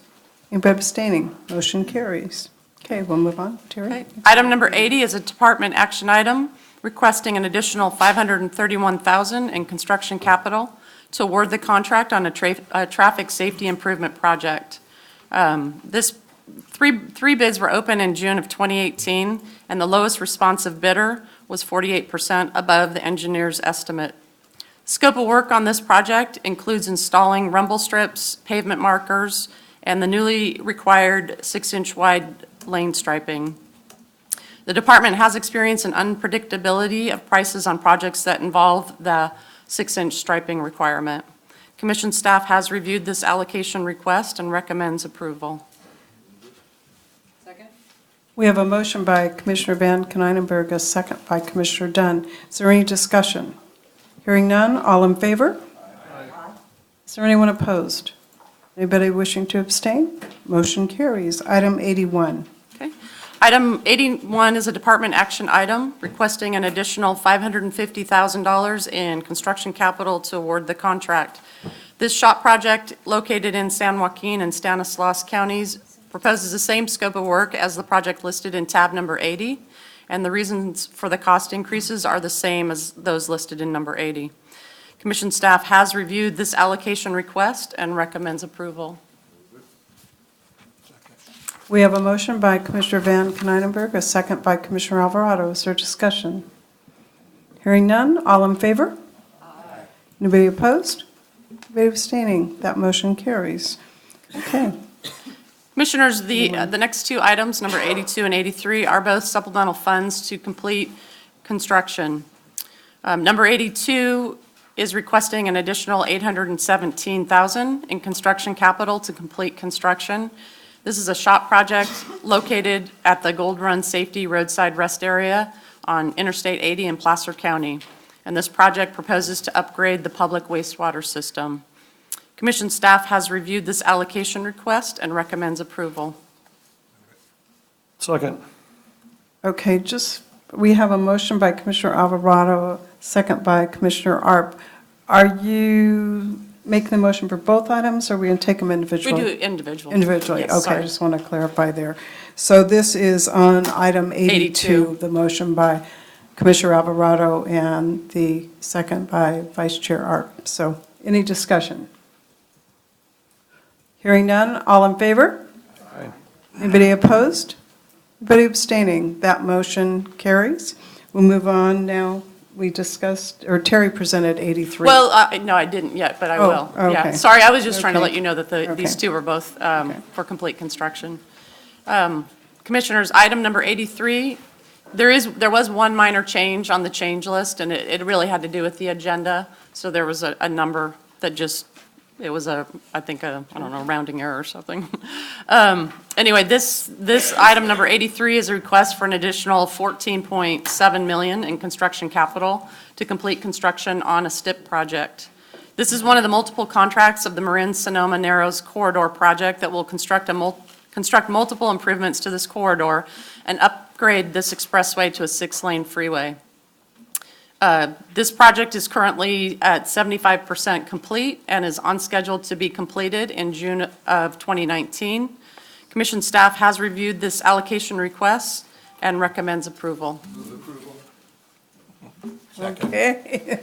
Anybody abstaining? Motion carries. Okay, we'll move on. Terry? Okay. Item number 80 is a department action item requesting an additional $531,000 in construction capital to award the contract on a traffic safety improvement project. Three bids were open in June of 2018, and the lowest responsive bidder was 48% above the engineer's estimate. Scope of work on this project includes installing rumble strips, pavement markers, and the newly required 6-inch wide lane striping. The department has experienced an unpredictability of prices on projects that involve the 6-inch striping requirement. Commission staff has reviewed this allocation request and recommends approval. We have a motion by Commissioner Van Konynenberg, a second by Commissioner Dunn. Is there any discussion? Hearing none, all in favor? Aye. Is there anyone opposed? Anybody wishing to abstain? Motion carries. Item 81. Okay. Item 81 is a department action item requesting an additional $550,000 in construction capital to award the contract. This shop project, located in San Joaquin and Stanislaus counties, proposes the same scope of work as the project listed in tab number 80, and the reasons for the cost increases are the same as those listed in number 80. Commission staff has reviewed this allocation request and recommends approval. We have a motion by Commissioner Van Konynenberg, a second by Commissioner Alvarado. Is there discussion? Hearing none, all in favor? Aye. Anybody opposed? Anybody abstaining? That motion carries. Okay. Commissioners, the next two items, number 82 and 83, are both supplemental funds to complete construction. Number 82 is requesting an additional $817,000 in construction capital to complete construction. This is a shop project located at the Gold Run Safety Roadside Rest Area on Interstate 80 in Placer County. And this project proposes to upgrade the public wastewater system. Commission staff has reviewed this allocation request and recommends approval. Second. Okay, we have a motion by Commissioner Alvarado, second by Commissioner Arp. Are you making the motion for both items, or are we going to take them individually? We do it individually. Individually, Yes, okay, sorry. I just want to clarify there. So this is on item 82, 82. the motion by Commissioner Alvarado and the second by Vice Chair Arp. So any discussion? Hearing none, all in favor? Aye. Anybody opposed? Anybody abstaining? That motion carries. We'll move on now we discussed, or Terry presented 83. Well, no, I didn't yet, but I Oh, will. Yeah, okay. sorry, I was just trying to Okay. let you know that these Okay. two are both Okay. for complete construction. Commissioners, item number 83, there was one minor change on the change list, and it really had to do with the agenda. So there was a number that just, it was I think I don't know, rounding error or something. Anyway, this item number 83 is a request for an additional $14.7 million in construction capital to complete construction on a STIP project. This is one of the multiple contracts of the Marin-Sonoma Narrows Corridor project that will construct multiple improvements to this corridor and upgrade this expressway to a 6-lane freeway. This project is currently at 75% complete and is on schedule to be completed in June of 2019. Commission staff has reviewed this allocation request and recommends approval. Okay.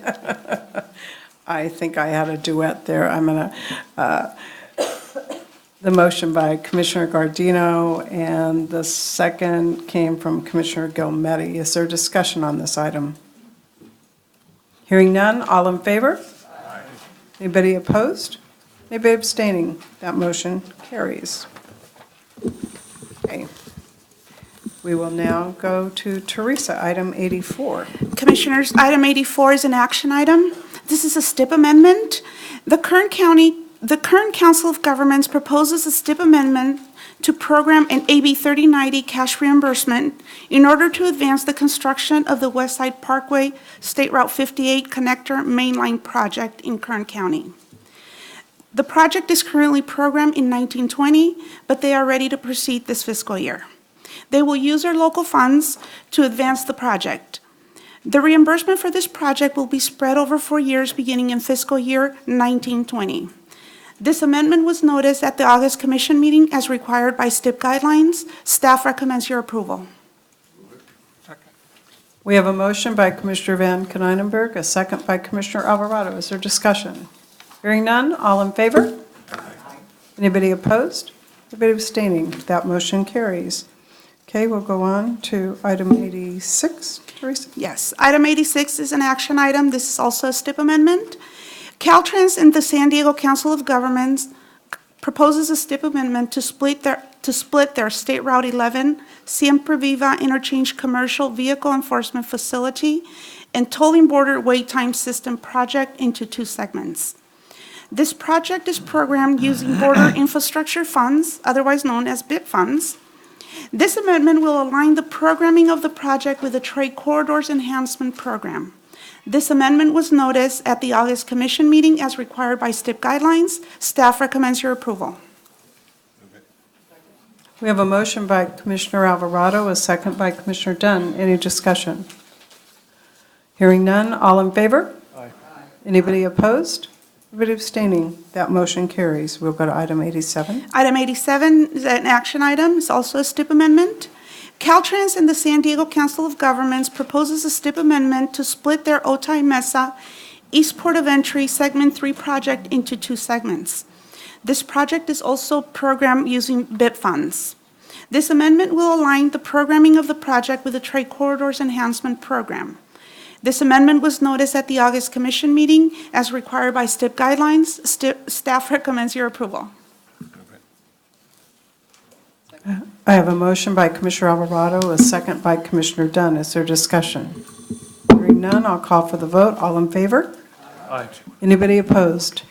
I think I had a duet there. I'm going to, the motion by Commissioner Gardino, and the second came from Commissioner Gilmetti. Is there discussion on this item? Hearing none, all in favor? Anybody opposed? Anybody abstaining? That motion carries. Okay. We will now go to Teresa, item 84. Commissioners, item 84 is an action item. This is a STIP amendment. The current Council of Governments proposes a STIP amendment to program an AB 3090 cash reimbursement in order to advance the construction of the West Side Parkway State Route 58 Connector Mainline Project in Kern County. The project is currently programmed in 1920, but they are ready to proceed this fiscal year. They will use their local funds to advance the project. The reimbursement for this project will be spread over 4 years, beginning in fiscal year 1920. This amendment was noticed at the August Commission meeting as required by STIP guidelines. Staff recommends your approval. We have a motion by Commissioner Van Konynenberg, a second by Commissioner Alvarado. Is there discussion? Hearing none, all in favor? Anybody opposed? Anybody abstaining? That motion carries. Okay, we'll go on to item 86. Teresa? Yes, item 86 is an action item. This is also a STIP amendment. Caltrans and the San Diego Council of Governments proposes a STIP amendment to split their State Route 11 Siempre Viva Interchange Commercial Vehicle Enforcement Facility and Tolling Border Wait Time System project into 2 segments. This project is programmed using border infrastructure funds, otherwise known as BIP funds. This amendment will align the programming of the project with the Trade Corridors Enhancement Program. This amendment was noticed at the August Commission meeting as required by STIP guidelines. Staff recommends your approval. We have a motion by Commissioner Alvarado, a second by Commissioner Dunn. Any discussion? Hearing none, all in favor? Aye. Anybody opposed? Anybody abstaining? That motion carries. We'll go to item 87. Item 87 is an action item. It's also a STIP amendment. Caltrans and the San Diego Council of Governments proposes a STIP amendment to split their Otay Mesa East Port of Entry Segment 3 project into 2 segments. This project is also programmed using BIP funds. This amendment will align the programming of the project with the Trade Corridors Enhancement Program. This amendment was noticed at the August Commission meeting as required by STIP guidelines. Staff recommends your approval. I have a motion by Commissioner Alvarado, a second by Commissioner Dunn. Is there discussion? Hearing none, I'll call for the vote. All in favor? Aye. Anybody opposed?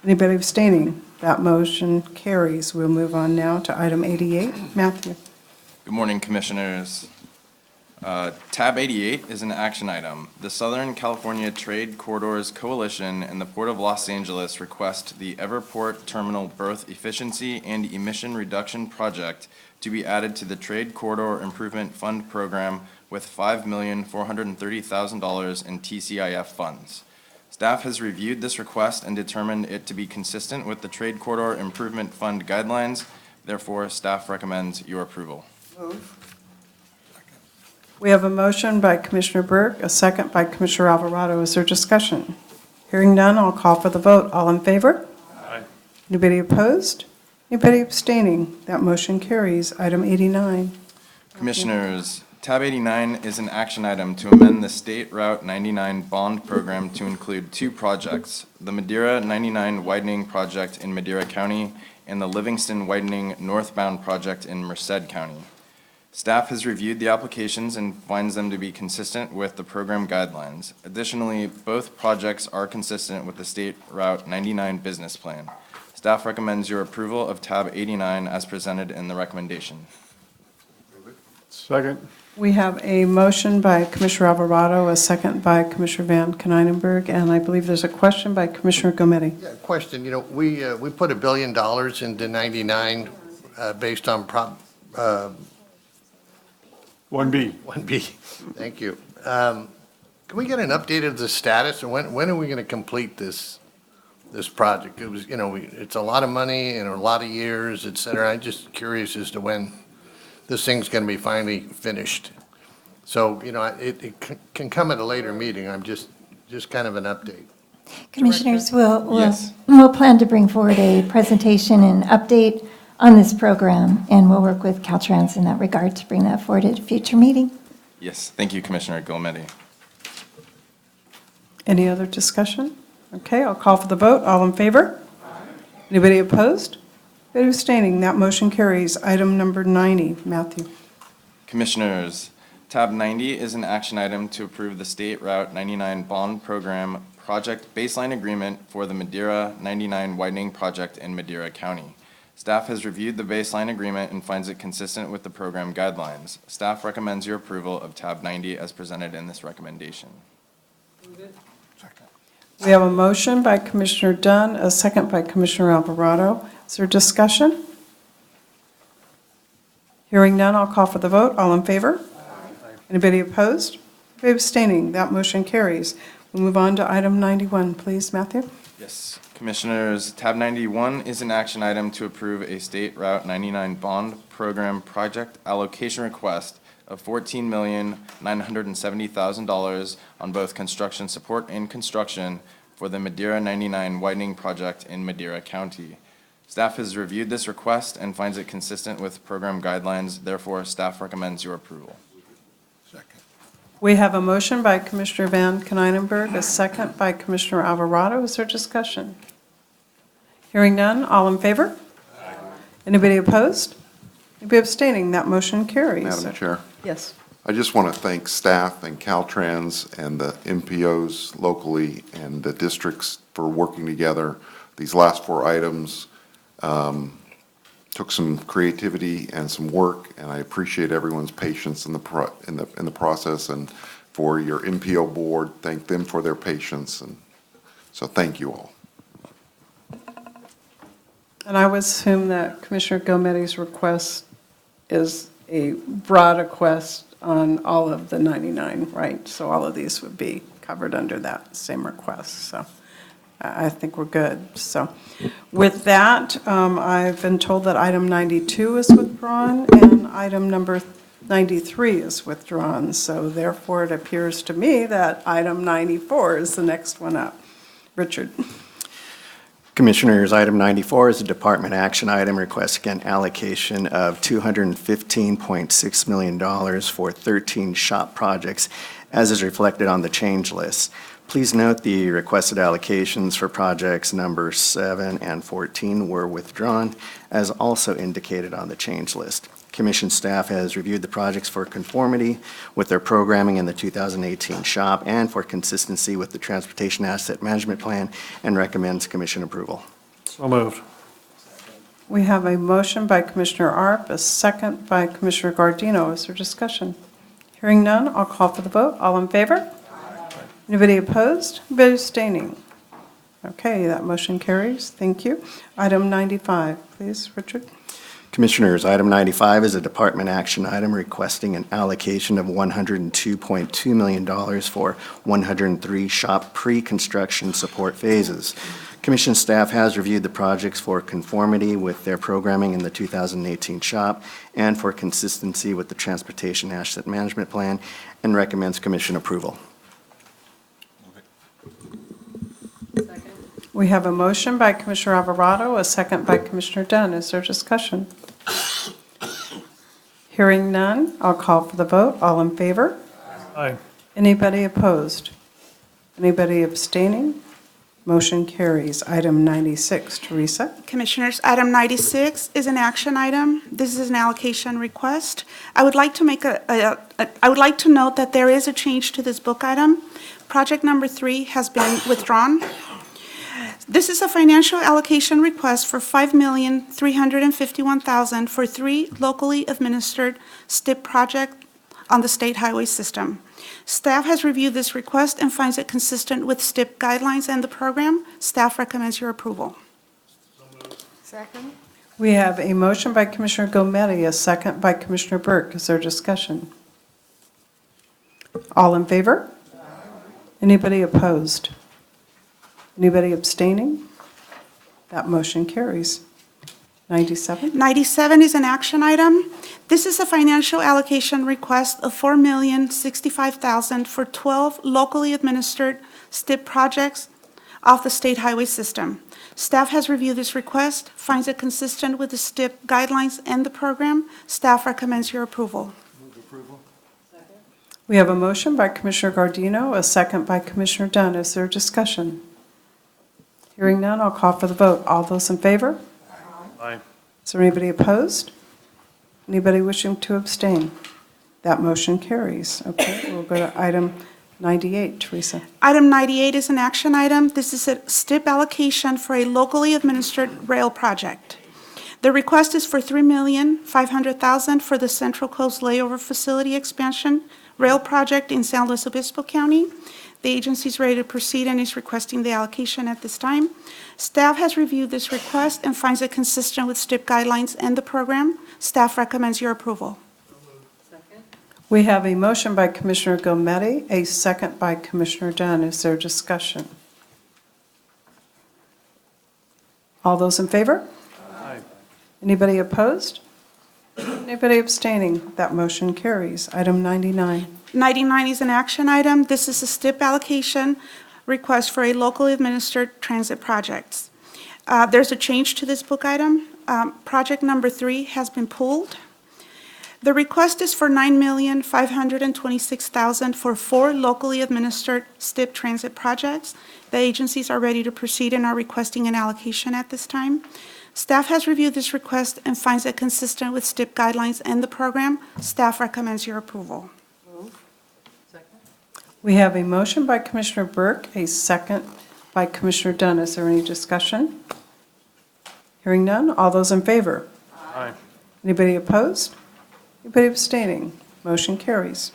Anybody abstaining? That motion carries. We'll move on now to item 88. Matthew. Good morning, Commissioners. Tab 88 is an action item. The Southern California Trade Corridors Coalition and the Port of Los Angeles request the Everport Terminal Berth Efficiency and Emission Reduction Project to be added to the Trade Corridor Improvement Fund Program with $5,430,000 in TCIF funds. Staff has reviewed this request and determined it to be consistent with the Trade Corridor Improvement Fund guidelines. Therefore, staff recommends your approval. We have a motion by Commissioner Burke, a second by Commissioner Alvarado. Is there discussion? Hearing none, I'll call for the vote. All in favor? Aye. Anybody opposed? Anybody abstaining? That motion carries. Item 89. Commissioners, Tab 89 is an action item to amend the State Route 99 bond program to include two projects, the Madeira 99 widening project in Madeira County and the Livingston widening northbound project in Merced County. Staff has reviewed the applications and finds them to be consistent with the program guidelines. Additionally, both projects are consistent with the State Route 99 business plan. Staff recommends your approval of tab 89 as presented in the recommendation. Second. We have a motion by Commissioner Alvarado, a second by Commissioner Van Kenynenberg, and I believe there's a question by Commissioner Gometti. Yeah, question, we put $1 billion into 99 based on 1B. 1B. Thank you. Can we get an update of the status, and when are we going to complete this project? It was, it's a lot of money and a lot of years, et cetera. I'm just curious as to when this thing's going to be finally finished. So, it can come at a later meeting. I'm just kind of an update. Commissioners, we'll Yes. plan to bring forward a presentation and update on this program, and we'll work with Caltrans in that regard to bring that forward at a future meeting. Yes, thank you, Commissioner Gometti. Any other discussion? Okay, I'll call for the vote. All in favor? Anybody opposed? Anybody abstaining? That motion carries. Item number 90, Matthew. Commissioners, tab 90 is an action item to approve the State Route 99 bond program project baseline agreement for the Madeira 99 widening project in Madeira County. Staff has reviewed the baseline agreement and finds it consistent with the program guidelines. Staff recommends your approval of tab 90 as presented in this recommendation. We have a motion by Commissioner Dunn, a second by Commissioner Alvarado. Is there discussion? Hearing none, I'll call for the vote. All in favor? Anybody opposed? Anybody abstaining? That motion carries. We'll move on to item 91, please, Matthew. Yes, Commissioners, tab 91 is an action item to approve a State Route 99 bond program project allocation request of $14,970,000 on both construction support and construction for the Madeira 99 widening project in Madeira County. Staff has reviewed this request and finds it consistent with program guidelines. Therefore, staff recommends your approval. We have a motion by Commissioner Van Kenynenberg, a second by Commissioner Alvarado. Is there discussion? Hearing none, all in favor? Anybody opposed? Anybody abstaining? That motion carries. Madam Chair, Yes. I just want to thank staff and Caltrans and the MPOs locally and the districts for working together. These last four items took some creativity and some work, and I appreciate everyone's patience in the process, and for your MPO board, thank them for their patience, and so thank you all. And I would assume that Commissioner Gometti's request is a broad request on all of the 99, right? So all of these would be covered under that same request, so I think we're good. So with that, I've been told that item 92 is withdrawn and item number 93 is withdrawn. So therefore, it appears to me that item 94 is the next one up. Richard. Commissioners, item 94 is a department action item requesting an allocation of $215.6 million for 13 SHOP projects, as is reflected on the change list. Please note the requested allocations for projects number 7 and 14 were withdrawn, as also indicated on the change list. Commission staff has reviewed the projects for conformity with their programming in the 2018 SHOP and for consistency with the Transportation Asset Management Plan and recommends commission approval. So moved. We have a motion by Commissioner Arp, a second by Commissioner Gardino. Is there discussion? Hearing none, I'll call for the vote. All in favor? Anybody opposed? Anybody abstaining? Okay, that motion carries. Thank you. Item 95, please, Richard. Commissioners, item 95 is a department action item requesting an allocation of $102.2 million for 103 SHOP pre-construction support phases. Commission staff has reviewed the projects for conformity with their programming in the 2018 SHOP and for consistency with the Transportation Asset Management Plan and recommends commission approval. We have a motion by Commissioner Alvarado, a second by Commissioner Dunn. Is there discussion? Hearing none, I'll call for the vote. All in favor? Aye. Anybody opposed? Anybody abstaining? Motion carries. Item 96, Teresa. Commissioners, item 96 is an action item. This is an allocation request. I would like to I would like to note that there is a change to this book item. Project number 3 has been withdrawn. This is a financial allocation request for $5,351,000 for 3 locally administered STIP projects on the state highway system. Staff has reviewed this request and finds it consistent with STIP guidelines and the program. Staff recommends your approval. Second. We have a motion by Commissioner Gometti, a second by Commissioner Burke. Is there discussion? All in favor? Anybody opposed? Anybody abstaining? That motion carries. 97? 97 is an action item. This is a financial allocation request of $4,065,000 for 12 locally administered STIP projects off the state highway system. Staff has reviewed this request, finds it consistent with the STIP guidelines and the program. Staff recommends your approval. We have a motion by Commissioner Gardino, a second by Commissioner Dunn. Is there discussion? Hearing none, I'll call for the vote. All those in favor? Aye. Is there anybody opposed? Anybody wishing to abstain? That motion carries. Okay, we'll go to item 98, Teresa. Item 98 is an action item. This is a STIP allocation for a locally administered rail project. The request is for $3,500,000 for the Central Coast Layover Facility Expansion Rail Project in San Luis Obispo County. The agency is ready to proceed and is requesting the allocation at this time. Staff has reviewed this request and finds it consistent with STIP guidelines and the program. Staff recommends your approval. We have a motion by Commissioner Gometti, a second by Commissioner Dunn. Is there discussion? All those in favor? Aye. Anybody opposed? Anybody abstaining? That motion carries. Item 99. 99 is an action item. This is a STIP allocation request for a locally administered transit project. There's a change to this book item. Project number 3 has been pulled. The request is for $9,526,000 for 4 locally administered STIP transit projects. The agencies are ready to proceed and are requesting an allocation at this time. Staff has reviewed this request and finds it consistent with STIP guidelines and the program. Staff recommends your approval. We have a motion by Commissioner Burke, a second by Commissioner Dunn. Is there any discussion? Hearing none, all those in favor? Aye. Anybody opposed? Anybody abstaining? Motion carries.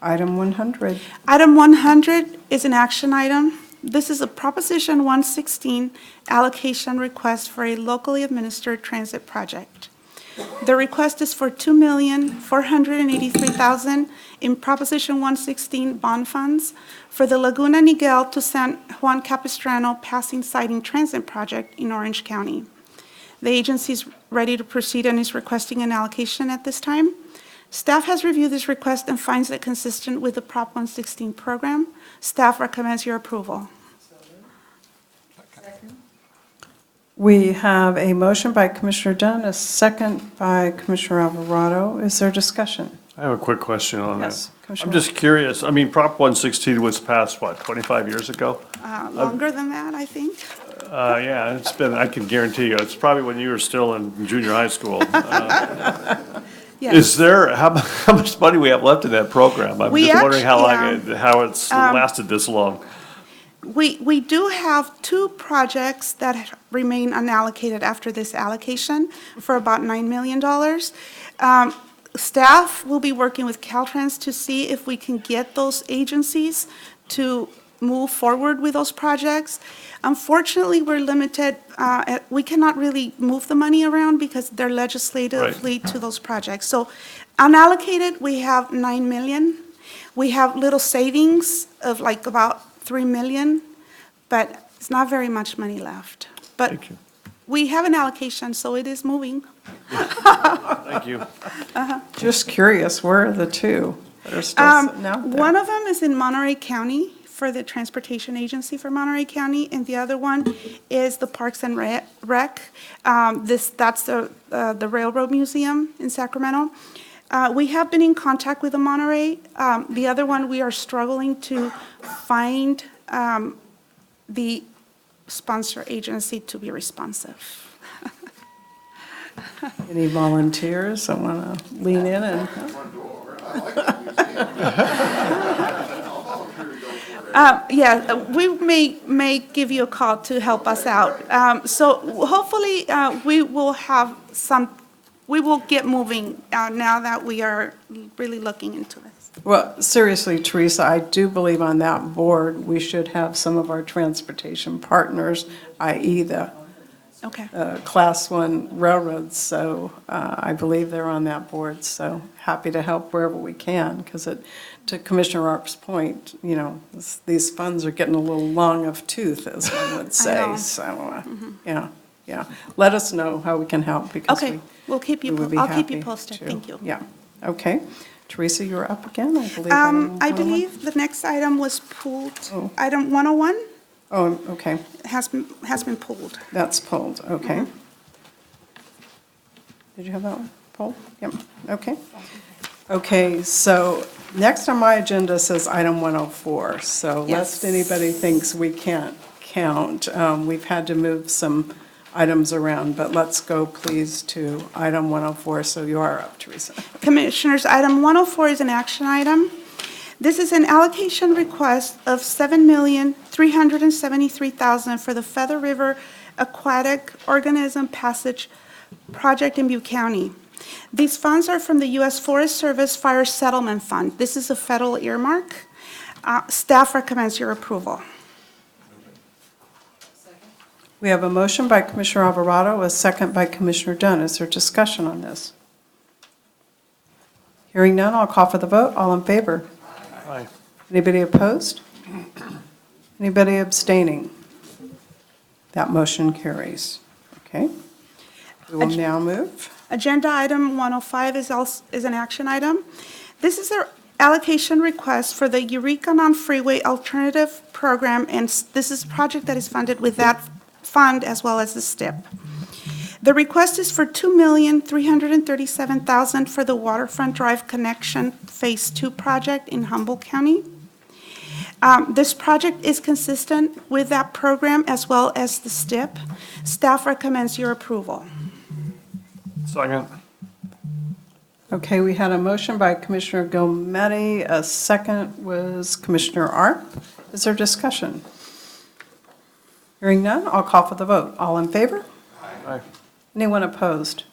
Item 100. Item 100 is an action item. This is a Proposition 116 allocation request for a locally administered transit project. The request is for $2,483,000 in Proposition 116 bond funds for the Laguna Niguel to San Juan Capistrano Passing Siding Transit Project in Orange County. The agency is ready to proceed and is requesting an allocation at this time. Staff has reviewed this request and finds it consistent with the Prop 116 program. Staff recommends your approval. We have a motion by Commissioner Dunn, a second by Commissioner Alvarado. Is there discussion? I have a quick question on that. Yes, Commissioner. I'm just curious, I mean, Prop 116 was passed, what, 25 years ago? Longer than that, I think. Yeah, it's been, I can guarantee you, it's probably when you were still in junior high school. Yes. Is there, how much money we have left in that program? I'm We just wondering how actually, long, how it's lasted this long. We do have 2 projects that remain unallocated after this allocation for about $9 million. Staff will be working with Caltrans to see if we can get those agencies to move forward with those projects. Unfortunately, we're limited, we cannot really move the money around because they're legislatively to those projects. So unallocated, we have $9 million. We have little savings of like about $3 million, but it's not very much money left. But Thank you. we have an allocation, so it is moving. Thank you. Just curious, where are the 2 that are still sitting out there? One of them is in Monterey County for the Transportation Agency for Monterey County, and the other one is the Parks and Rec. That's the Railroad Museum in Sacramento. We have been in contact with the Monterey. The other one, we are struggling to find the sponsor agency to be responsive. Any volunteers that want to lean in and? Yeah, we may give you a call to help us out. So hopefully, we will have we will get moving now that we are really looking into this. Well, seriously, Teresa, I do believe on that board, we should have some of our transportation partners, i.e. the Okay. Class 1 railroads, so I believe they're on that board, so happy to help wherever we can, because to Commissioner Arp's point, you know, these funds are getting a little long of tooth, as one would say. know. So, yeah. Let us know how we can help, because Okay, we'll keep you, we would be I'll keep you happy posted. to. Thank you. Yeah, okay. Teresa, you're up again, I believe. I item 101? believe the next item was pulled. Oh. Item 101 Oh, okay, has been pulled. that's pulled, okay. Did you have that one pulled? Yep, okay. Okay, so next on my agenda says item 104, so lest Yes. anybody thinks we can't count, we've had to move some items around, but let's go please to item 104, so you are up, Teresa. Commissioners, item 104 is an action item. This is an allocation request of $7,373,000 for the Feather River Aquatic Organism Passage Project in Butte County. These funds are from the U.S. Forest Service Fire Settlement Fund. This is a federal earmark. Staff recommends your approval. We have a motion by Commissioner Alvarado, a second by Commissioner Dunn. Is there discussion on this? Hearing none, I'll call for the vote. All in favor? Aye. Anybody opposed? Anybody abstaining? That motion carries. Okay. We will now move. Agenda item 105 is an action item. This is an allocation request for the Eureka Non-Freeway Alternative Program, and this is a project that is funded with that fund as well as the STIP. The request is for $2,337,000 for the Waterfront Drive Connection Phase 2 project in Humboldt County. This project is consistent with that program as well as the STIP. Staff recommends your approval. Second. Okay, we had a motion by Commissioner Gomez. A second was Commissioner Arp. Is there discussion? Hearing none, I'll call for the vote. All in favor? Aye. Anyone opposed?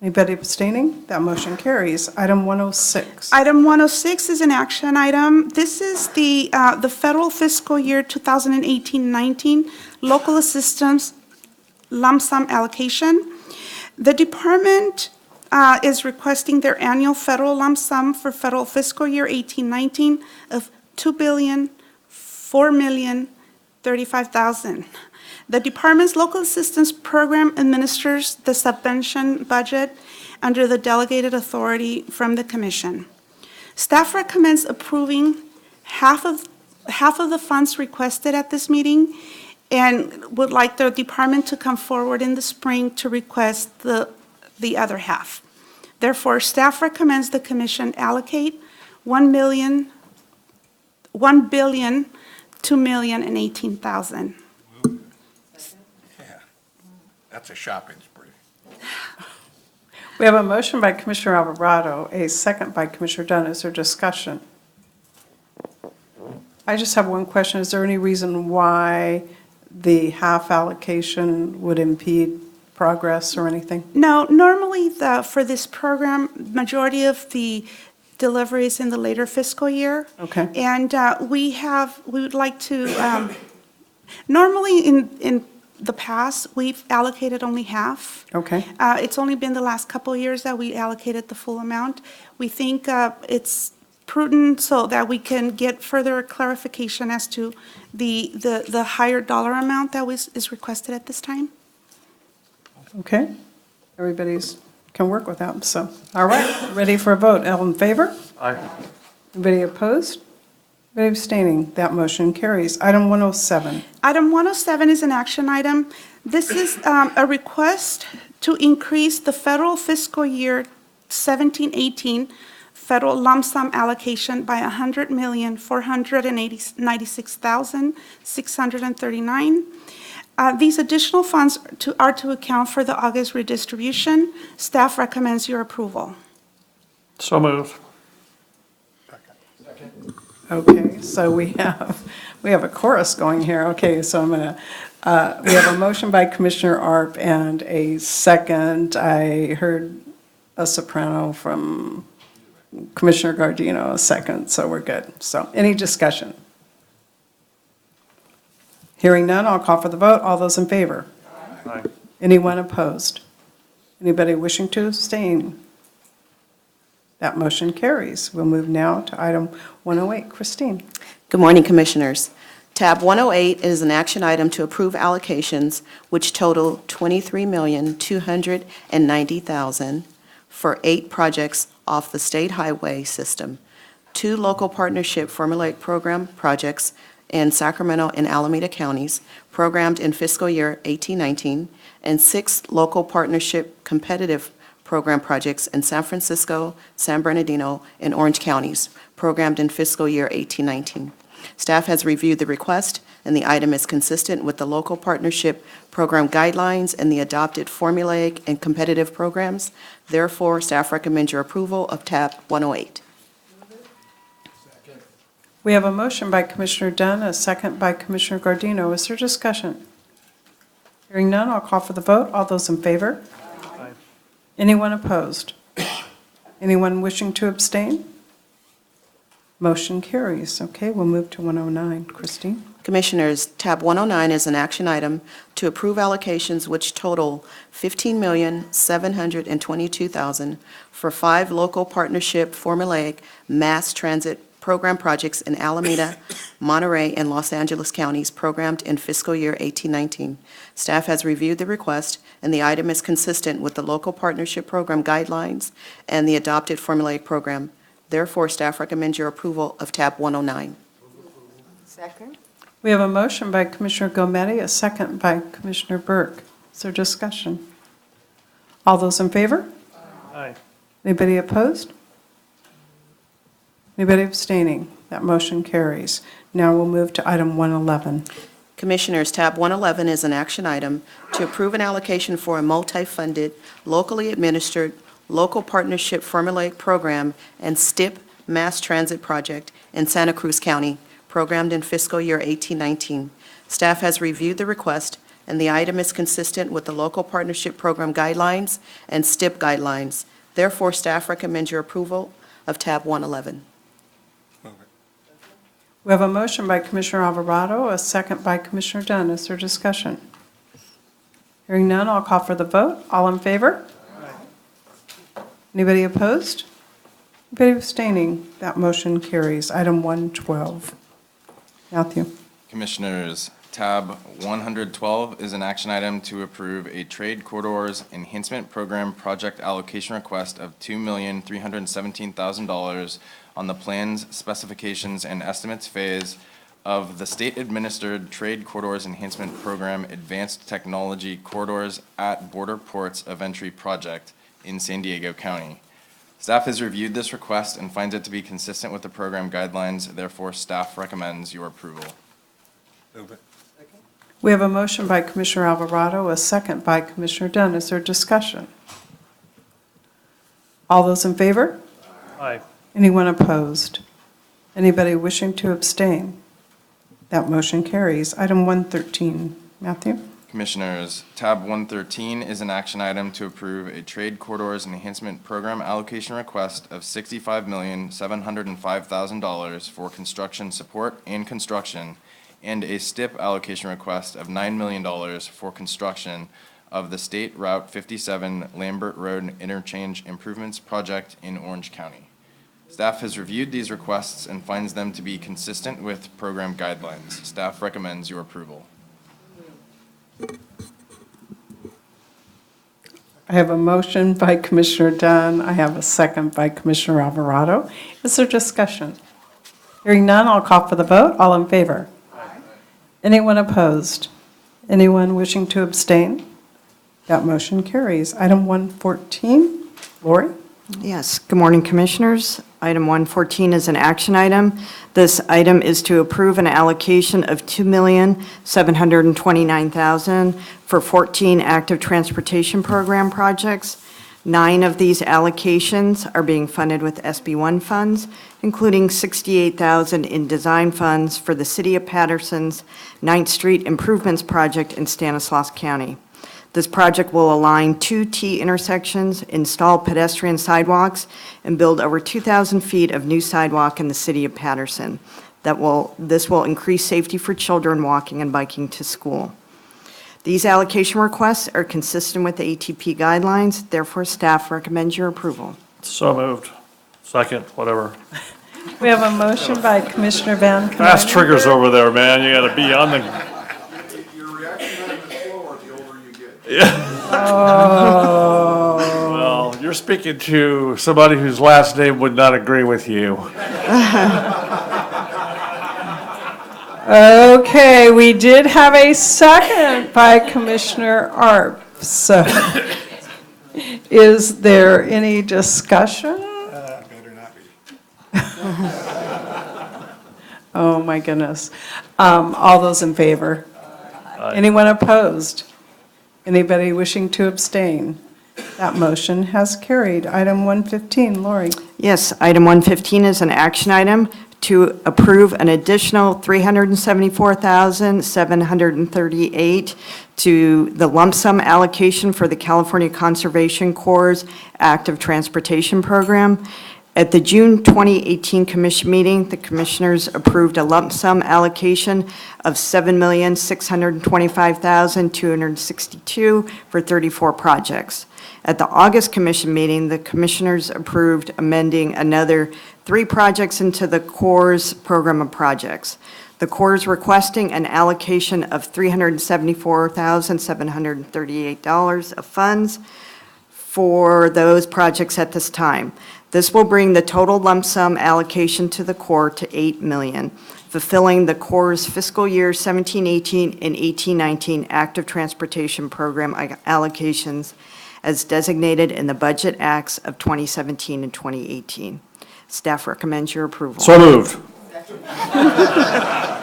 Anybody abstaining? That motion carries. Item 106. Item 106 is an action item. This is the federal fiscal year 2018-19 local assistance lump sum allocation. The department is requesting their annual federal lump sum for federal fiscal year 18-19 of $2,004,035,000. The department's local assistance program administers the subvention budget under the delegated authority from the commission. Staff recommends approving half of the funds requested at this meeting and would like the department to come forward in the spring to request the other half. Therefore, staff recommends the commission allocate $1,002,018,000. That's a shopping spree. We have a motion by Commissioner Alvarado, a second by Commissioner Dunn. Is there discussion? I just have one question. Is there any reason why the half allocation would impede progress or anything? No, normally for this program, majority of the delivery is in the later fiscal year. Okay. And we would like to, normally in the past, we've allocated only half. Okay. It's only been the last couple of years that we allocated the full amount. We think it's prudent so that we can get further clarification as to the higher dollar amount that is requested at this time. Okay. Everybody's can work with that, so. All right, ready for a vote. All in favor? Aye. Anybody opposed? Anybody abstaining? That motion carries. Item 107. Item 107 is an action item. This is a request to increase the federal fiscal year 1718 federal lump sum allocation by $100,496,639. These additional funds are to account for the August redistribution. Staff recommends your approval. So moved. Okay, so we have a chorus going here. Okay, so we have a motion by Commissioner Arp and a second. I heard a soprano from Commissioner Gardino, a second, so we're good. So any discussion? Hearing none, I'll call for the vote. All those in favor? Aye. Anyone opposed? Anybody wishing to abstain? That motion carries. We'll move now to item 108. Christine. Good morning, Commissioners. Tab 108 is an action item to approve allocations which total $23,290,000 for 8 projects off the state highway system, 2 local partnership formulaic program projects in Sacramento and Alameda counties programmed in fiscal year 18-19, and 6 local partnership competitive program projects in San Francisco, San Bernardino, and Orange counties programmed in fiscal year 18-19. Staff has reviewed the request, and the item is consistent with the local partnership program guidelines and the adopted formulaic and competitive programs. Therefore, staff recommends your approval of tab 108. We have a motion by Commissioner Dunn, a second by Commissioner Gardino. Is there discussion? Hearing none, I'll call for the vote. All those in favor? Aye. Anyone opposed? Anyone wishing to abstain? Motion carries. Okay, we'll move to 109. Christine? Commissioners, tab 109 is an action item to approve allocations which total $15,722,000 for 5 local partnership formulaic mass transit program projects in Alameda, Monterey, and Los Angeles counties programmed in fiscal year 18-19. Staff has reviewed the request, and the item is consistent with the local partnership program guidelines and the adopted formulaic program. Therefore, staff recommends your approval of tab 109. Second. We have a motion by Commissioner Gometti, a second by Commissioner Burke. Is there discussion? All those in favor? Aye. Anybody opposed? Anybody abstaining? That motion carries. Now we'll move to item 111. Commissioners, tab 111 is an action item to approve an allocation for a multi-funded, locally administered, local partnership formulaic program and STIP mass transit project in Santa Cruz County, programmed in fiscal year 18-19. Staff has reviewed the request, and the item is consistent with the local partnership program guidelines and STIP guidelines. Therefore, staff recommends your approval of tab 111. We have a motion by Commissioner Alvarado, a second by Commissioner Dunn. Is there discussion? Hearing none, I'll call for the vote. All in favor? Anybody opposed? Anybody abstaining? That motion carries. Item 112. Matthew. Commissioners, tab 112 is an action item to approve a Trade Corridors Enhancement Program project allocation request of $2,317,000 on the plans, specifications, and estimates phase of the state-administered Trade Corridors Enhancement Program Advanced Technology Corridors at Border Ports of Entry project in San Diego County. Staff has reviewed this request and finds it to be consistent with the program guidelines. Therefore, staff recommends your approval. Move it. We have a motion by Commissioner Alvarado, a second by Commissioner Dunn. Is there discussion? All those in favor? Aye. Anyone opposed? Anybody wishing to abstain? That motion carries. Item 113. Matthew? Commissioners, tab 113 is an action item to approve a Trade Corridors Enhancement Program allocation request of $65,705,000 for construction support and construction, and a STIP allocation request of $9 million for construction of the State Route 57 Lambert Road Interchange Improvements Project in Orange County. Staff has reviewed these requests and finds them to be consistent with program guidelines. Staff recommends your approval. I have a motion by Commissioner Dunn. I have a second by Commissioner Alvarado. Is there discussion? Hearing none, I'll call for the vote. All in favor? Aye. Anyone opposed? Anyone wishing to abstain? That motion carries. Item 114. Lori? Yes, good morning, Commissioners. Item 114 is an action item. This item is to approve an allocation of $2,729,000 for 14 active transportation program projects. 9 of these allocations are being funded with SB1 funds, including $68,000 in design funds for the City of Patterson's 9th Street Improvements Project in Stanislaus County. This project will align 2 T intersections, install pedestrian sidewalks, and build over 2,000 feet of new sidewalk in the City of Patterson. This will increase safety for children walking and biking to school. These allocation requests are consistent with the ATP guidelines, therefore staff recommends your approval. So moved. Second, whatever. We have a motion by Commissioner Van Cuynen. Fast triggers over there, man. You gotta be on the. Your reaction time is slower the older you get. Oh. Well, you're speaking to somebody whose last name would not agree with you. Okay, we did have a second by Commissioner Arp. So, is there any discussion? Better not be. Oh, my goodness. All those in favor? Anyone opposed? Anybody wishing to abstain? That motion has carried. Item 115, Lori. Yes, item 115 is an action item to approve an additional $374,738 to the lump sum allocation for the California Conservation Corps' Active Transportation Program. At the June 2018 Commission meeting, the Commissioners approved a lump sum allocation of $7,625,262 for 34 projects. At the August Commission meeting, the Commissioners approved amending another 3 projects into the Corps' program of projects. The Corps is requesting an allocation of $374,738 of funds for those projects at this time. This will bring the total lump sum allocation to the Corps to $8 million, fulfilling the Corps' fiscal year 17-18 and 18-19 active transportation program allocations as designated in the Budget Acts of 2017 and 2018. Staff recommends your approval. So moved.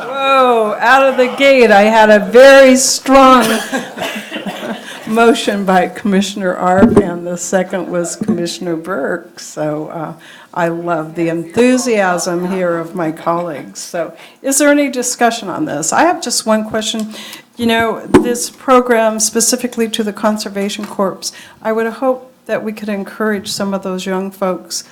Whoa, out of the gate, I had a very strong motion by Commissioner Arp, and the second was Commissioner Burke. So I love the enthusiasm here of my colleagues. So is there any discussion on this? I have just one question. You know, this program specifically to the Conservation Corps, I would hope that we could encourage some of those young folks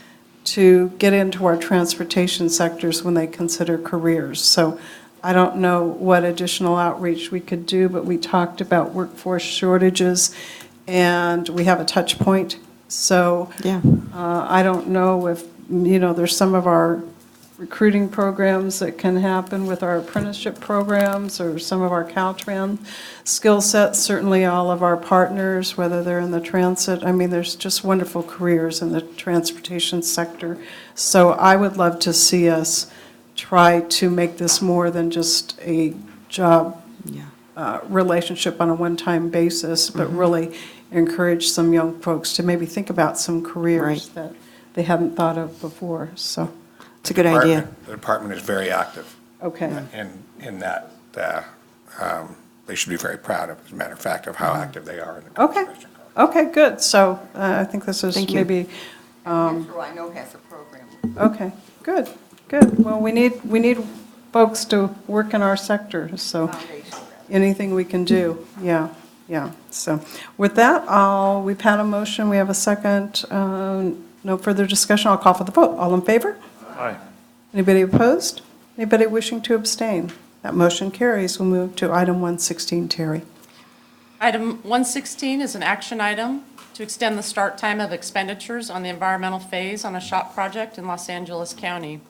to get into our transportation sectors when they consider careers. So I don't know what additional outreach we could do, but we talked about workforce shortages, and we have a touch point. So Yeah. I don't know if, you know, there's some of our recruiting programs that can happen with our apprenticeship programs or some of our Caltrans skill sets. Certainly all of our partners, whether they're in the transit, I mean, there's just wonderful careers in the transportation sector. So I would love to see us try to make this more than just a job relationship on a one-time basis, but really encourage some young folks to maybe think about some careers that they hadn't thought of before. So it's a good idea. The department is very active. Okay. In that, they should be very proud of, as a matter of fact, of how active they are in the Okay. conservation. Okay, good. So I think this is Thank you. maybe. Metro, I know, has a program. Okay, good, good. Well, we need folks to work in our sector, so anything we can do, yeah. So with that, we've had a motion, we have a second. No further discussion, I'll call for the vote. All in favor? Aye. Anybody opposed? Anybody wishing to abstain? That motion carries. We'll move to item 116, Terry. Item 116 is an action item to extend the start time of expenditures on the environmental phase on a SHOP project in Los Angeles County.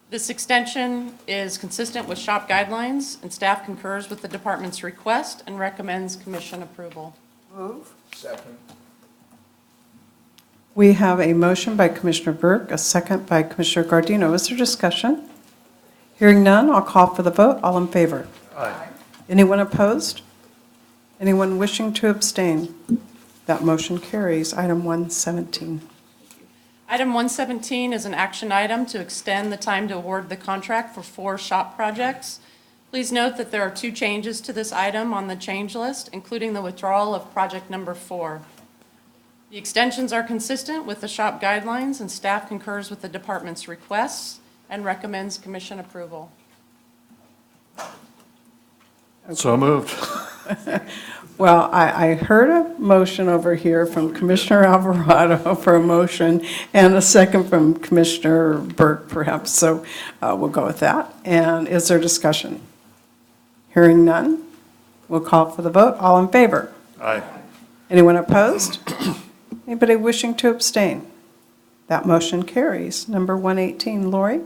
This extension is consistent with SHOP guidelines, and staff concurs with the department's request and recommends commission approval. Move. Second. We have a motion by Commissioner Burke, a second by Commissioner Gardino. Is there discussion? Hearing none, I'll call for the vote. All in favor? Aye. Anyone opposed? Anyone wishing to abstain? That motion carries. Item 117. Item 117 is an action item to extend the time to award the contract for 4 shop projects. Please note that there are 2 changes to this item on the change list, including the withdrawal of project number 4. The extensions are consistent with the shop guidelines, and staff concurs with the department's requests and recommends commission approval. So moved. Well, I heard a motion over here from Commissioner Alvarado for a motion and a second from Commissioner Burke, perhaps, so we'll go with that. And is there discussion? Hearing none, we'll call for the vote. All in favor? Aye. Anyone opposed? Anybody wishing to abstain? That motion carries. Number 118, Lori?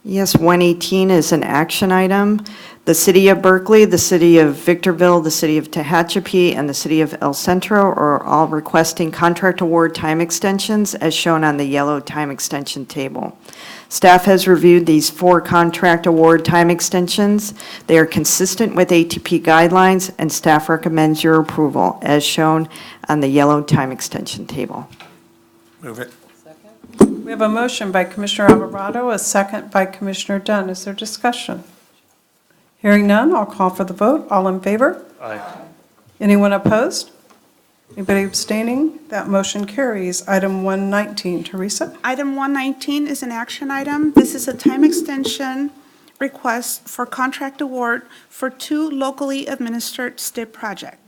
Yes, 118 is an action item. The City of Berkeley, the City of Victorville, the City of Tehachapi, and the City of El Centro are all requesting contract award time extensions as shown on the yellow time extension table. Staff has reviewed these 4 contract award time extensions. They are consistent with ATP guidelines, and staff recommends your approval as shown on the yellow time extension table. Move it. We have a motion by Commissioner Alvarado, a second by Commissioner Dunn. Is there discussion? Hearing none, I'll call for the vote. All in favor? Aye. Anyone opposed? Anybody abstaining? That motion carries. Item 119, Teresa? Item 119 is an action item. This is a time extension request for contract award for 2 locally administered STIP projects.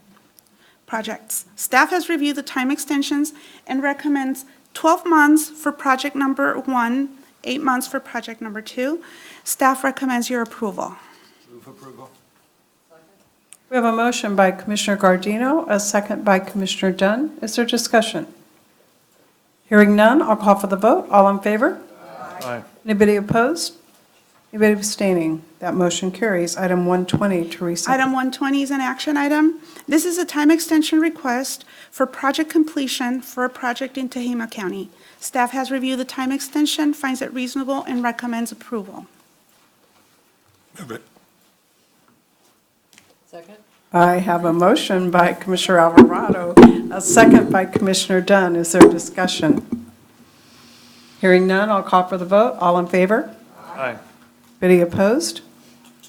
Staff has reviewed the time extensions and recommends 12 months for project number 1, 8 months for project number 2. Staff recommends your approval. Move approval. We have a motion by Commissioner Gardino, a second by Commissioner Dunn. Is there discussion? Hearing none, I'll call for the vote. All in favor? Aye. Anybody opposed? Anybody abstaining? That motion carries. Item 120, Teresa. Item 120 is an action item. This is a time extension request for project completion for a project in Tehama County. Staff has reviewed the time extension, finds it reasonable, and recommends approval. Move it. Second. I have a motion by Commissioner Alvarado, a second by Commissioner Dunn. Is there discussion? Hearing none, I'll call for the vote. All in favor? Aye. Anybody opposed?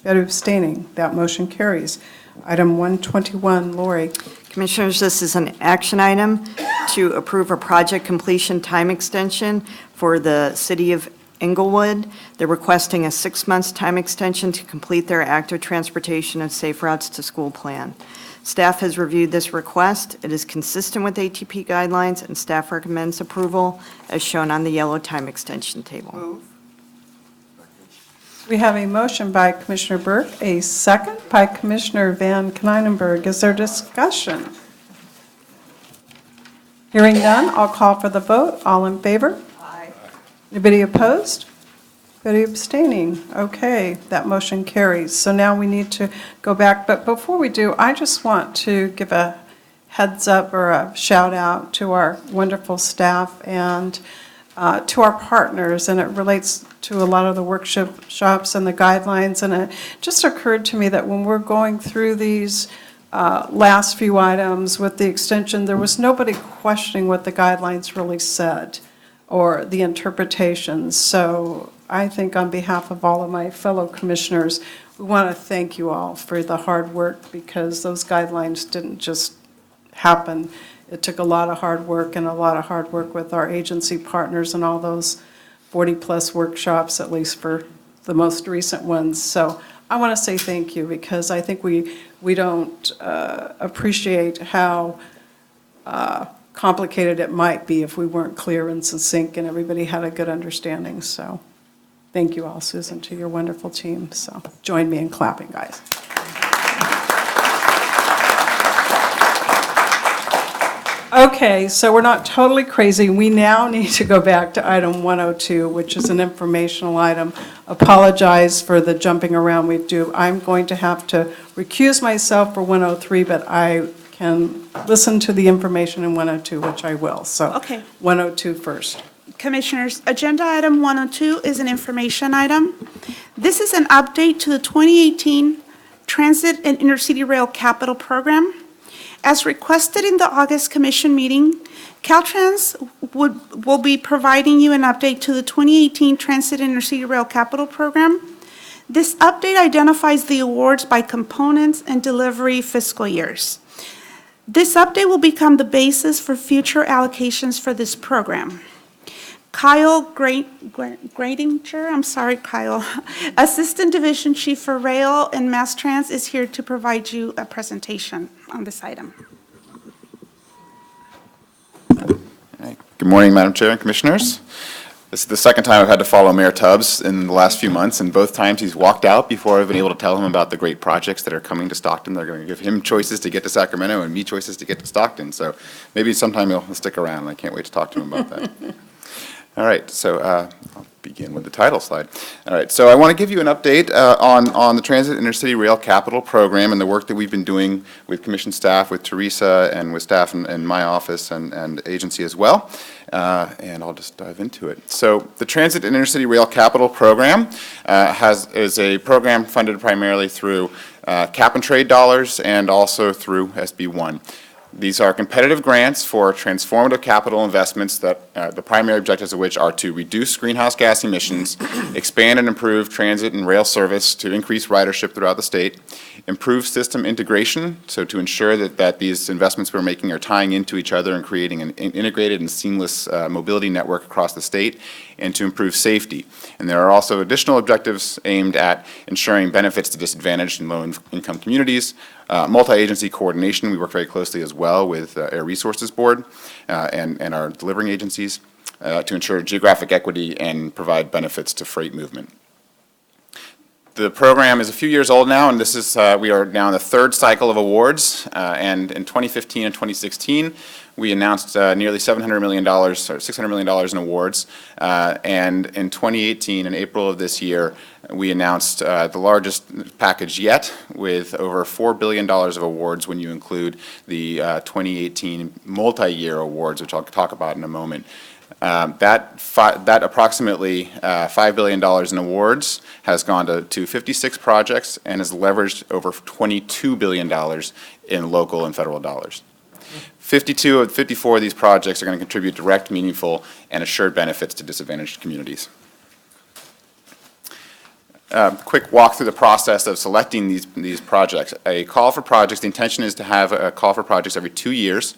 Anybody abstaining? That motion carries. Item 121, Lori. Commissioners, this is an action item to approve a project completion time extension for the City of Englewood. They're requesting a 6-month time extension to complete their active transportation and safe routes to school plan. Staff has reviewed this request. It is consistent with ATP guidelines, and staff recommends approval as shown on the yellow time extension table. Move. We have a motion by Commissioner Burke, a second by Commissioner Van Kleinenberg. Is there discussion? Hearing none, I'll call for the vote. All in favor? Aye. Anybody opposed? Anybody abstaining? Okay, that motion carries. So now we need to go back, but before we do, I just want to give a heads up or a shout out to our wonderful staff and to our partners, and it relates to a lot of the workshops and the guidelines, and it just occurred to me that when we're going through these last few items with the extension, there was nobody questioning what the guidelines really said or the interpretations. So I think on behalf of all of my fellow commissioners, we want to thank you all for the hard work, because those guidelines didn't just happen. It took a lot of hard work and a lot of hard work with our agency partners and all those 40-plus workshops, at least for the most recent ones. So I want to say thank you, because I think we don't appreciate how complicated it might be if we weren't clear and succinct and everybody had a good understanding. So thank you all, Susan, to your wonderful team. So join me in clapping, guys. Okay, so we're not totally crazy. We now need to go back to item 102, which is an informational item. Apologize for the jumping around we do. I'm going to have to recuse myself for 103, but I can listen to the information in 102, which I will. So Okay. 102 first. Commissioners, agenda item 102 is an information item. This is an update to the 2018 Transit and Intercity Rail Capital Program. As requested in the August Commission meeting, Caltrans will be providing you an update to the 2018 Transit Intercity Rail Capital Program. This update identifies the awards by components and delivery fiscal years. This update will become the basis for future allocations for this program. Kyle Gradinger, I'm sorry, Kyle, Assistant Division Chief for Rail and Mass Trans is here to provide you a presentation on this item. Good morning, Madam Chair and Commissioners. This is the second time I've had to follow Mayor Tubbs in the last few months, and both times he's walked out before I've been able to tell him about the great projects that are coming to Stockton. They're going to give him choices to get to Sacramento and me choices to get to Stockton. So maybe sometime he'll stick around. I can't wait to talk to him about that. All right, so I'll begin with the title slide. All right, so I want to give you an update on the Transit Intercity Rail Capital Program and the work that we've been doing with Commission staff, with Teresa, and with staff in my office and agency as well. And I'll just dive into it. So the Transit Intercity Rail Capital Program is a program funded primarily through cap and trade dollars and also through SB1. These are competitive grants for transformative capital investments that the primary objectives of which are to reduce greenhouse gas emissions, expand and improve transit and rail service to increase ridership throughout the state, improve system integration, so to ensure that these investments we're making are tying into each other and creating an integrated and seamless mobility network across the state, and to improve safety. And there are also additional objectives aimed at ensuring benefits to disadvantaged and low-income communities, multi-agency coordination. We work very closely as well with Air Resources Board and our delivering agencies to ensure geographic equity and provide benefits to freight movement. The program is a few years old now, and this is we are now in the third cycle of awards. And in 2015 and 2016, we announced nearly $700 million or $600 million in awards. And in 2018, in April of this year, we announced the largest package yet, with over $4 billion of awards when you include the 2018 multi-year awards, which I'll talk about in a moment. That approximately $5 billion in awards has gone to 56 projects and has leveraged over $22 billion in local and federal dollars. 54 of these projects are going to contribute direct, meaningful, and assured benefits to disadvantaged communities. Quick walk through the process of selecting these projects. A call for projects, the intention is to have a call for projects every 2 years.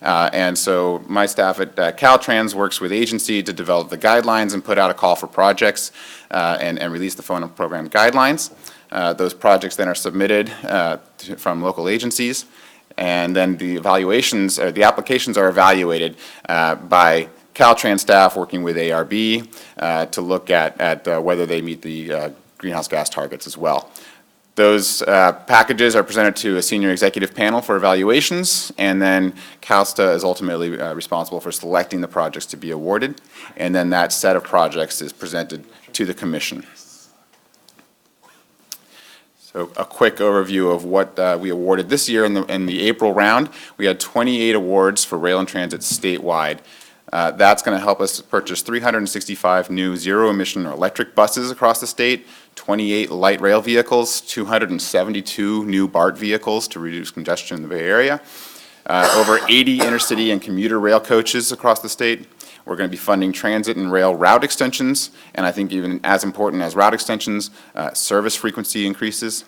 And so my staff at Caltrans works with agency to develop the guidelines and put out a call for projects and release the phone program guidelines. Those projects then are submitted from local agencies, and then the evaluations, or the applications are evaluated by Caltrans staff working with ARB to look at whether they meet the greenhouse gas targets as well. Those packages are presented to a senior executive panel for evaluations, and then CalSTA is ultimately responsible for selecting the projects to be awarded, and then that set of projects is presented to the commission. So a quick overview of what we awarded this year in the April round. We had 28 awards for rail and transit statewide. That's going to help us purchase 365 new zero-emission or electric buses across the state, 28 light rail vehicles, 272 new BART vehicles to reduce congestion in the Bay Area, over 80 intercity and commuter rail coaches across the state. We're going to be funding transit and rail route extensions, and I think even as important as route extensions, service frequency increases.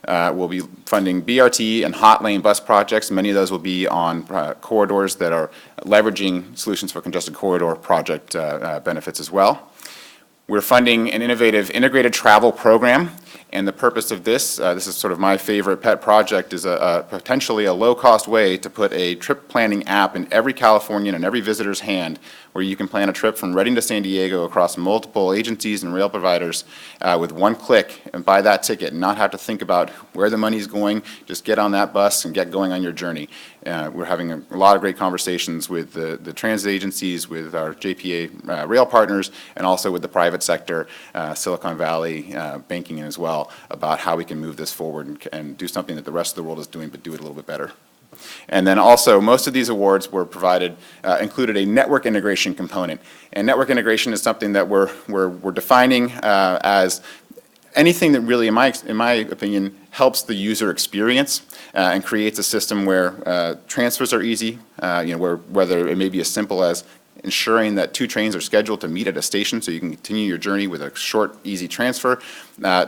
We'll be funding BRT and hot lane bus projects. Many of those will be on corridors that are leveraging Solutions for Congested Corridor project benefits as well. We're funding an innovative integrated travel program, and the purpose of this is sort of my favorite pet project, is potentially a low-cost way to put a trip planning app in every Californian and every visitor's hand, where you can plan a trip from Redding to San Diego across multiple agencies and rail providers with one click and buy that ticket and not have to think about where the money's going. Just get on that bus and get going on your journey. We're having a lot of great conversations with the transit agencies, with our JPA rail partners, and also with the private sector, Silicon Valley, banking as well, about how we can move this forward and do something that the rest of the world is doing, but do it a little bit better. And then also, most of these awards were included a network integration component. And network integration is something that we're defining as anything that really, in my opinion, helps the user experience and creates a system where transfers are easy, whether it may be as simple as ensuring that 2 trains are scheduled to meet at a station so you can continue your journey with a short, easy transfer,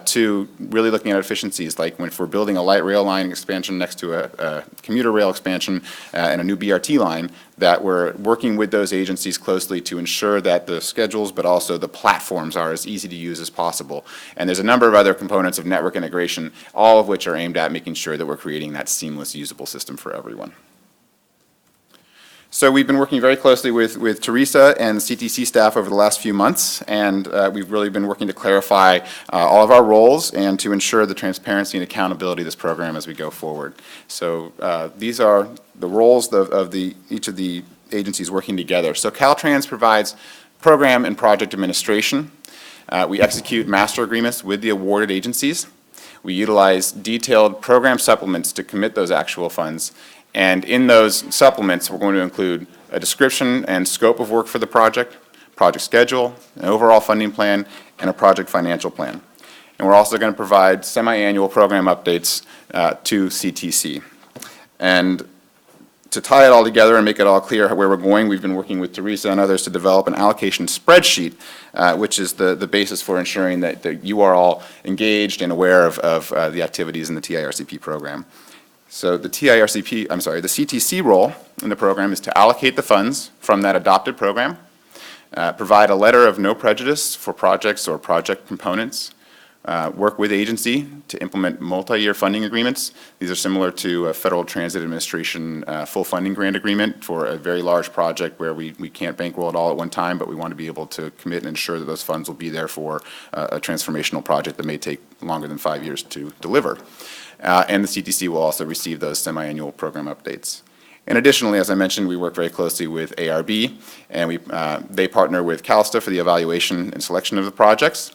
to really looking at efficiencies, like if we're building a light rail line expansion next to a commuter rail expansion and a new BRT line, that we're working with those agencies closely to ensure that the schedules, but also the platforms are as easy to use as possible. And there's a number of other components of network integration, all of which are aimed at making sure that we're creating that seamless, usable system for everyone. So we've been working very closely with Teresa and the CTC staff over the last few months, and we've really been working to clarify all of our roles and to ensure the transparency and accountability of this program as we go forward. So these are the roles of each of the agencies working together. So Caltrans provides program and project administration. We execute master agreements with the awarded agencies. We utilize detailed program supplements to commit those actual funds. And in those supplements, we're going to include a description and scope of work for the project schedule, an overall funding plan, and a project financial plan. And we're also going to provide semi-annual program updates to CTC. And to tie it all together and make it all clear where we're going, we've been working with Teresa and others to develop an allocation spreadsheet, which is the basis for ensuring that you are all engaged and aware of the activities in the TIRCP program. So the CTC role in the program is to allocate the funds from that adopted program, provide a letter of no prejudice for projects or project components, work with agency to implement multi-year funding agreements. These are similar to a Federal Transit Administration full funding grant agreement for a very large project where we can't bankroll it all at one time, but we want to be able to commit and ensure that those funds will be there for a transformational project that may take longer than 5 years to deliver. And the CTC will also receive those semi-annual program updates. And additionally, as I mentioned, we work very closely with ARB, and they partner with CalSTA for the evaluation and selection of the projects.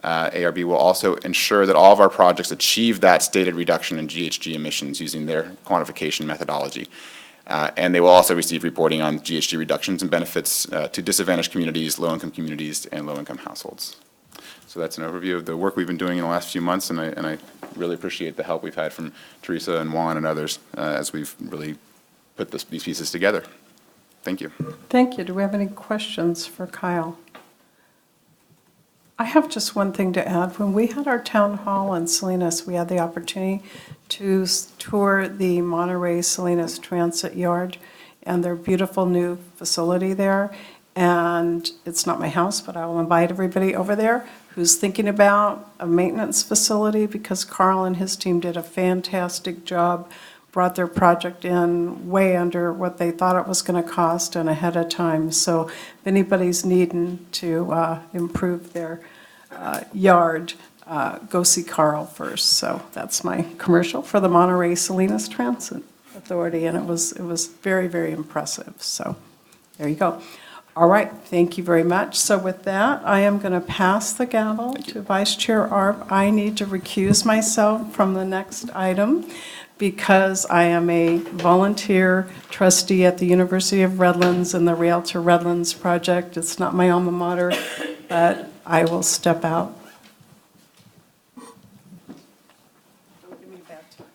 ARB will also ensure that all of our projects achieve that stated reduction in GHG emissions using their quantification methodology. And they will also receive reporting on GHG reductions and benefits to disadvantaged communities, low-income communities, and low-income households. So that's an overview of the work we've been doing in the last few months, and I really appreciate the help we've had from Teresa and Juan and others as we've really put these pieces together. Thank you. Thank you. Do we have any questions for Kyle? I have just one thing to add. When we had our town hall in Salinas, we had the opportunity to tour the Monterey Salinas Transit Yard and their beautiful new facility there. And it's not my house, but I will invite everybody over there who's thinking about a maintenance facility, because Carl and his team did a fantastic job, brought their project in way under what they thought it was going to cost and ahead of time. So if anybody's needing to improve their yard, go see Carl first. So that's my commercial for the Monterey Salinas Transit Authority, and it was very, very impressive. So there you go. All right, thank you very much. So with that, I am going to pass the gavel to Vice Chair Arp. I need to recuse myself from the next item because I am a volunteer trustee at the University of Redlands in the Rail to Redlands project. It's not my alma mater, but I will step out. Don't give me a bad time.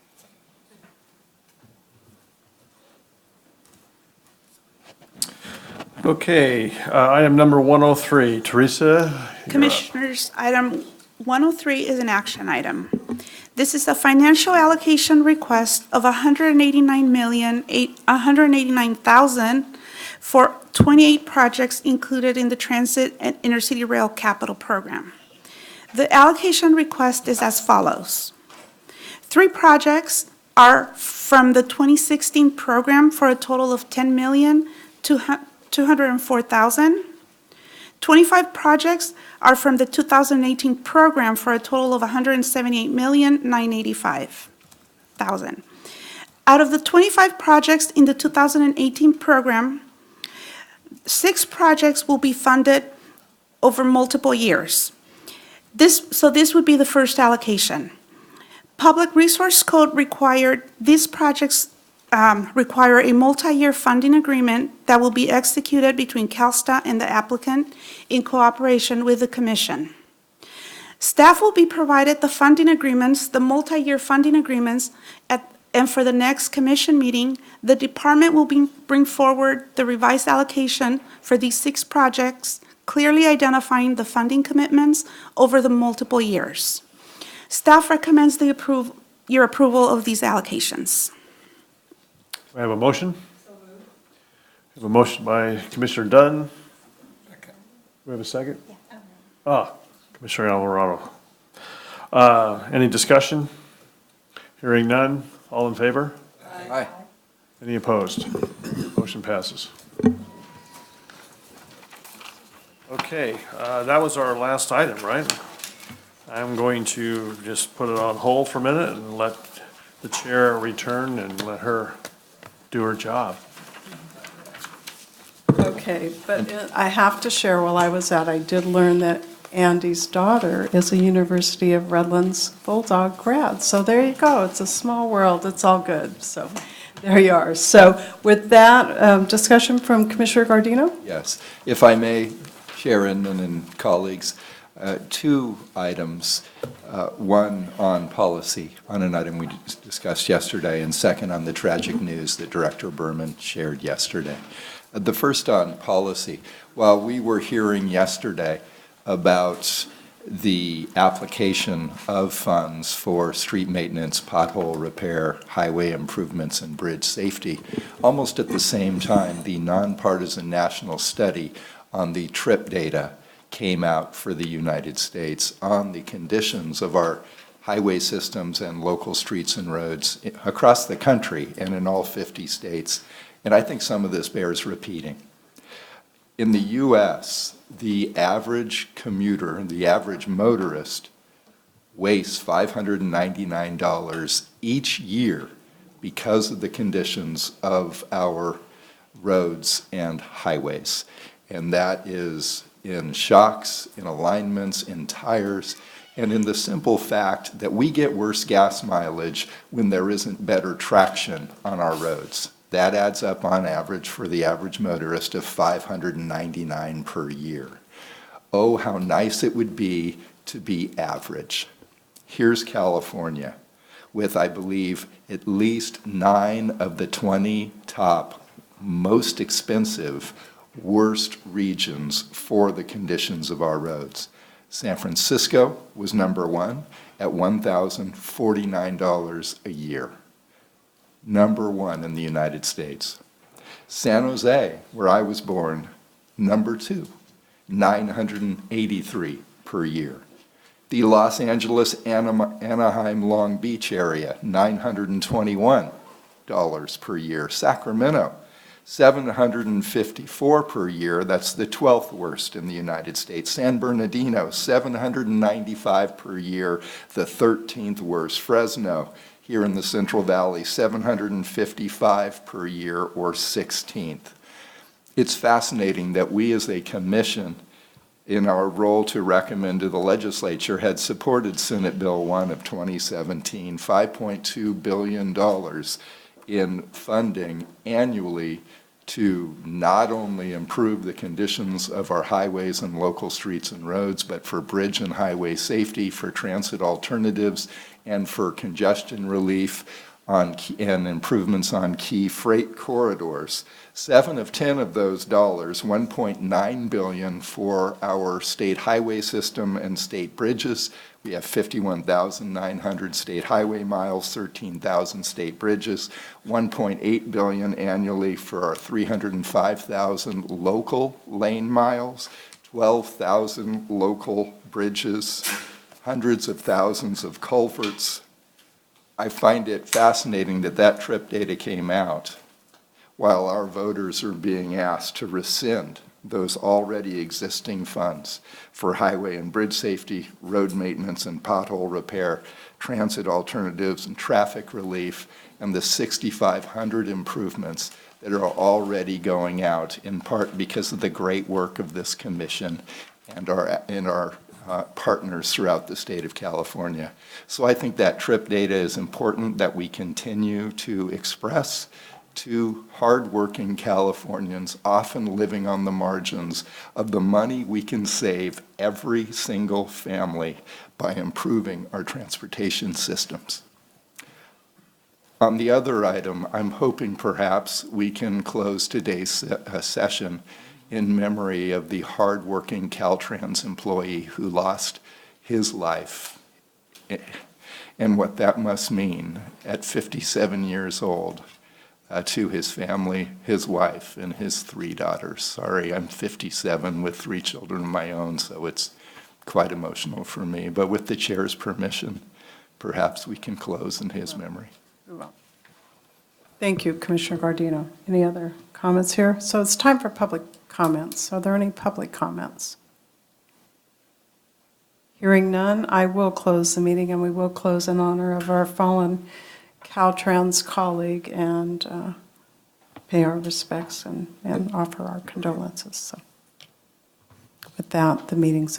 Okay, item number 103, Teresa. Commissioners, item 103 is an action item. This is a financial allocation request of $189,000 for 28 projects included in the Transit and Intercity Rail Capital Program. The allocation request is as follows. 3 projects are from the 2016 program for a total of $10,204,000. 25 projects are from the 2018 program for a total of $178,985,000. Out of the 25 projects in the 2018 program, 6 projects will be funded over multiple years. This would be the first allocation. Public Resource Code required these projects require a multi-year funding agreement that will be executed between CalSTA and the applicant in cooperation with the Commission. Staff will be provided the funding agreements, the multi-year funding agreements, and for the next commission meeting, the department will bring forward the revised allocation for these 6 projects, clearly identifying the funding commitments over the multiple years. Staff recommends your approval of these allocations. We have a motion? We have a motion by Commissioner Dunn. We have a second? Commissioner Alvarado. Any discussion? Hearing none, all in favor? Aye. Any opposed? Motion passes. Okay, that was our last item, right? I'm going to just put it on hold for a minute and let the chair return and let her do her job. Okay, but I have to share, while I was out, I did learn that Andy's daughter is a University of Redlands Bulldog grad. So there you go. It's a small world. It's all good. So there you are. So with that, discussion from Commissioner Gardino? Yes. If I may, Sharon and colleagues, 2 items. One on policy, on an item we discussed yesterday, and second on the tragic news that Director Berman shared yesterday. The first on policy. While we were hearing yesterday about the application of funds for street maintenance, pothole repair, highway improvements, and bridge safety, almost at the same time, the nonpartisan national study on the trip data came out for the United States on the conditions of our highway systems and local streets and roads across the country and in all 50 states. And I think some of this bears repeating. In the U.S., the average commuter, the average motorist, wastes $599 each year because of the conditions of our roads and highways. And that is in shocks, in alignments, in tires, and in the simple fact that we get worse gas mileage when there isn't better traction on our roads. That adds up on average for the average motorist of $599 per year. Oh, how nice it would be to be average. Here's California with, I believe, at least 9 of the 20 top most expensive, worst regions for the conditions of our roads. San Francisco was number 1 at $1,049 a year. Number 1 in the United States. San Jose, where I was born, number 2, $983 per year. The Los Angeles, Anaheim, Long Beach area, $921 per year. Sacramento, $754 per year. That's the 12th worst in the United States. San Bernardino, $795 per year, the 13th worst. Fresno, here in the Central Valley, $755 per year, or 16th. It's fascinating that we as a commission, in our role to recommend to the legislature, had supported Senate Bill 1 of 2017, $5.2 billion in funding annually to not only improve the conditions of our highways and local streets and roads, but for bridge and highway safety, for transit alternatives, and for congestion relief and improvements on key freight corridors. 7 of 10 of those dollars, $1.9 billion for our state highway system and state bridges. We have 51,900 state highway miles, 13,000 state bridges, $1.8 billion annually for our 305,000 local lane miles, 12,000 local bridges, hundreds of thousands of culverts. I find it fascinating that that trip data came out while our voters are being asked to rescind those already existing funds for highway and bridge safety, road maintenance and pothole repair, transit alternatives and traffic relief, and the 6,500 improvements that are already going out, in part because of the great work of this commission and our partners throughout the state of California. So I think that trip data is important that we continue to express to hardworking Californians, often living on the margins, of the money we can save every single family by improving our transportation systems. On the other item, I'm hoping perhaps we can close today's session in memory of the hardworking Caltrans employee who lost his life and what that must mean at 57 years old to his family, his wife, and his 3 daughters. Sorry, I'm 57 with 3 children of my own, so it's quite emotional for me. But with the chair's permission, perhaps we can close in his memory. Thank you, Commissioner Gardino. Any other comments here? So it's time for public comments. Are there any public comments? Hearing none, I will close the meeting, and we will close in honor of our fallen Caltrans colleague and pay our respects and offer our condolences. So with that, the meeting's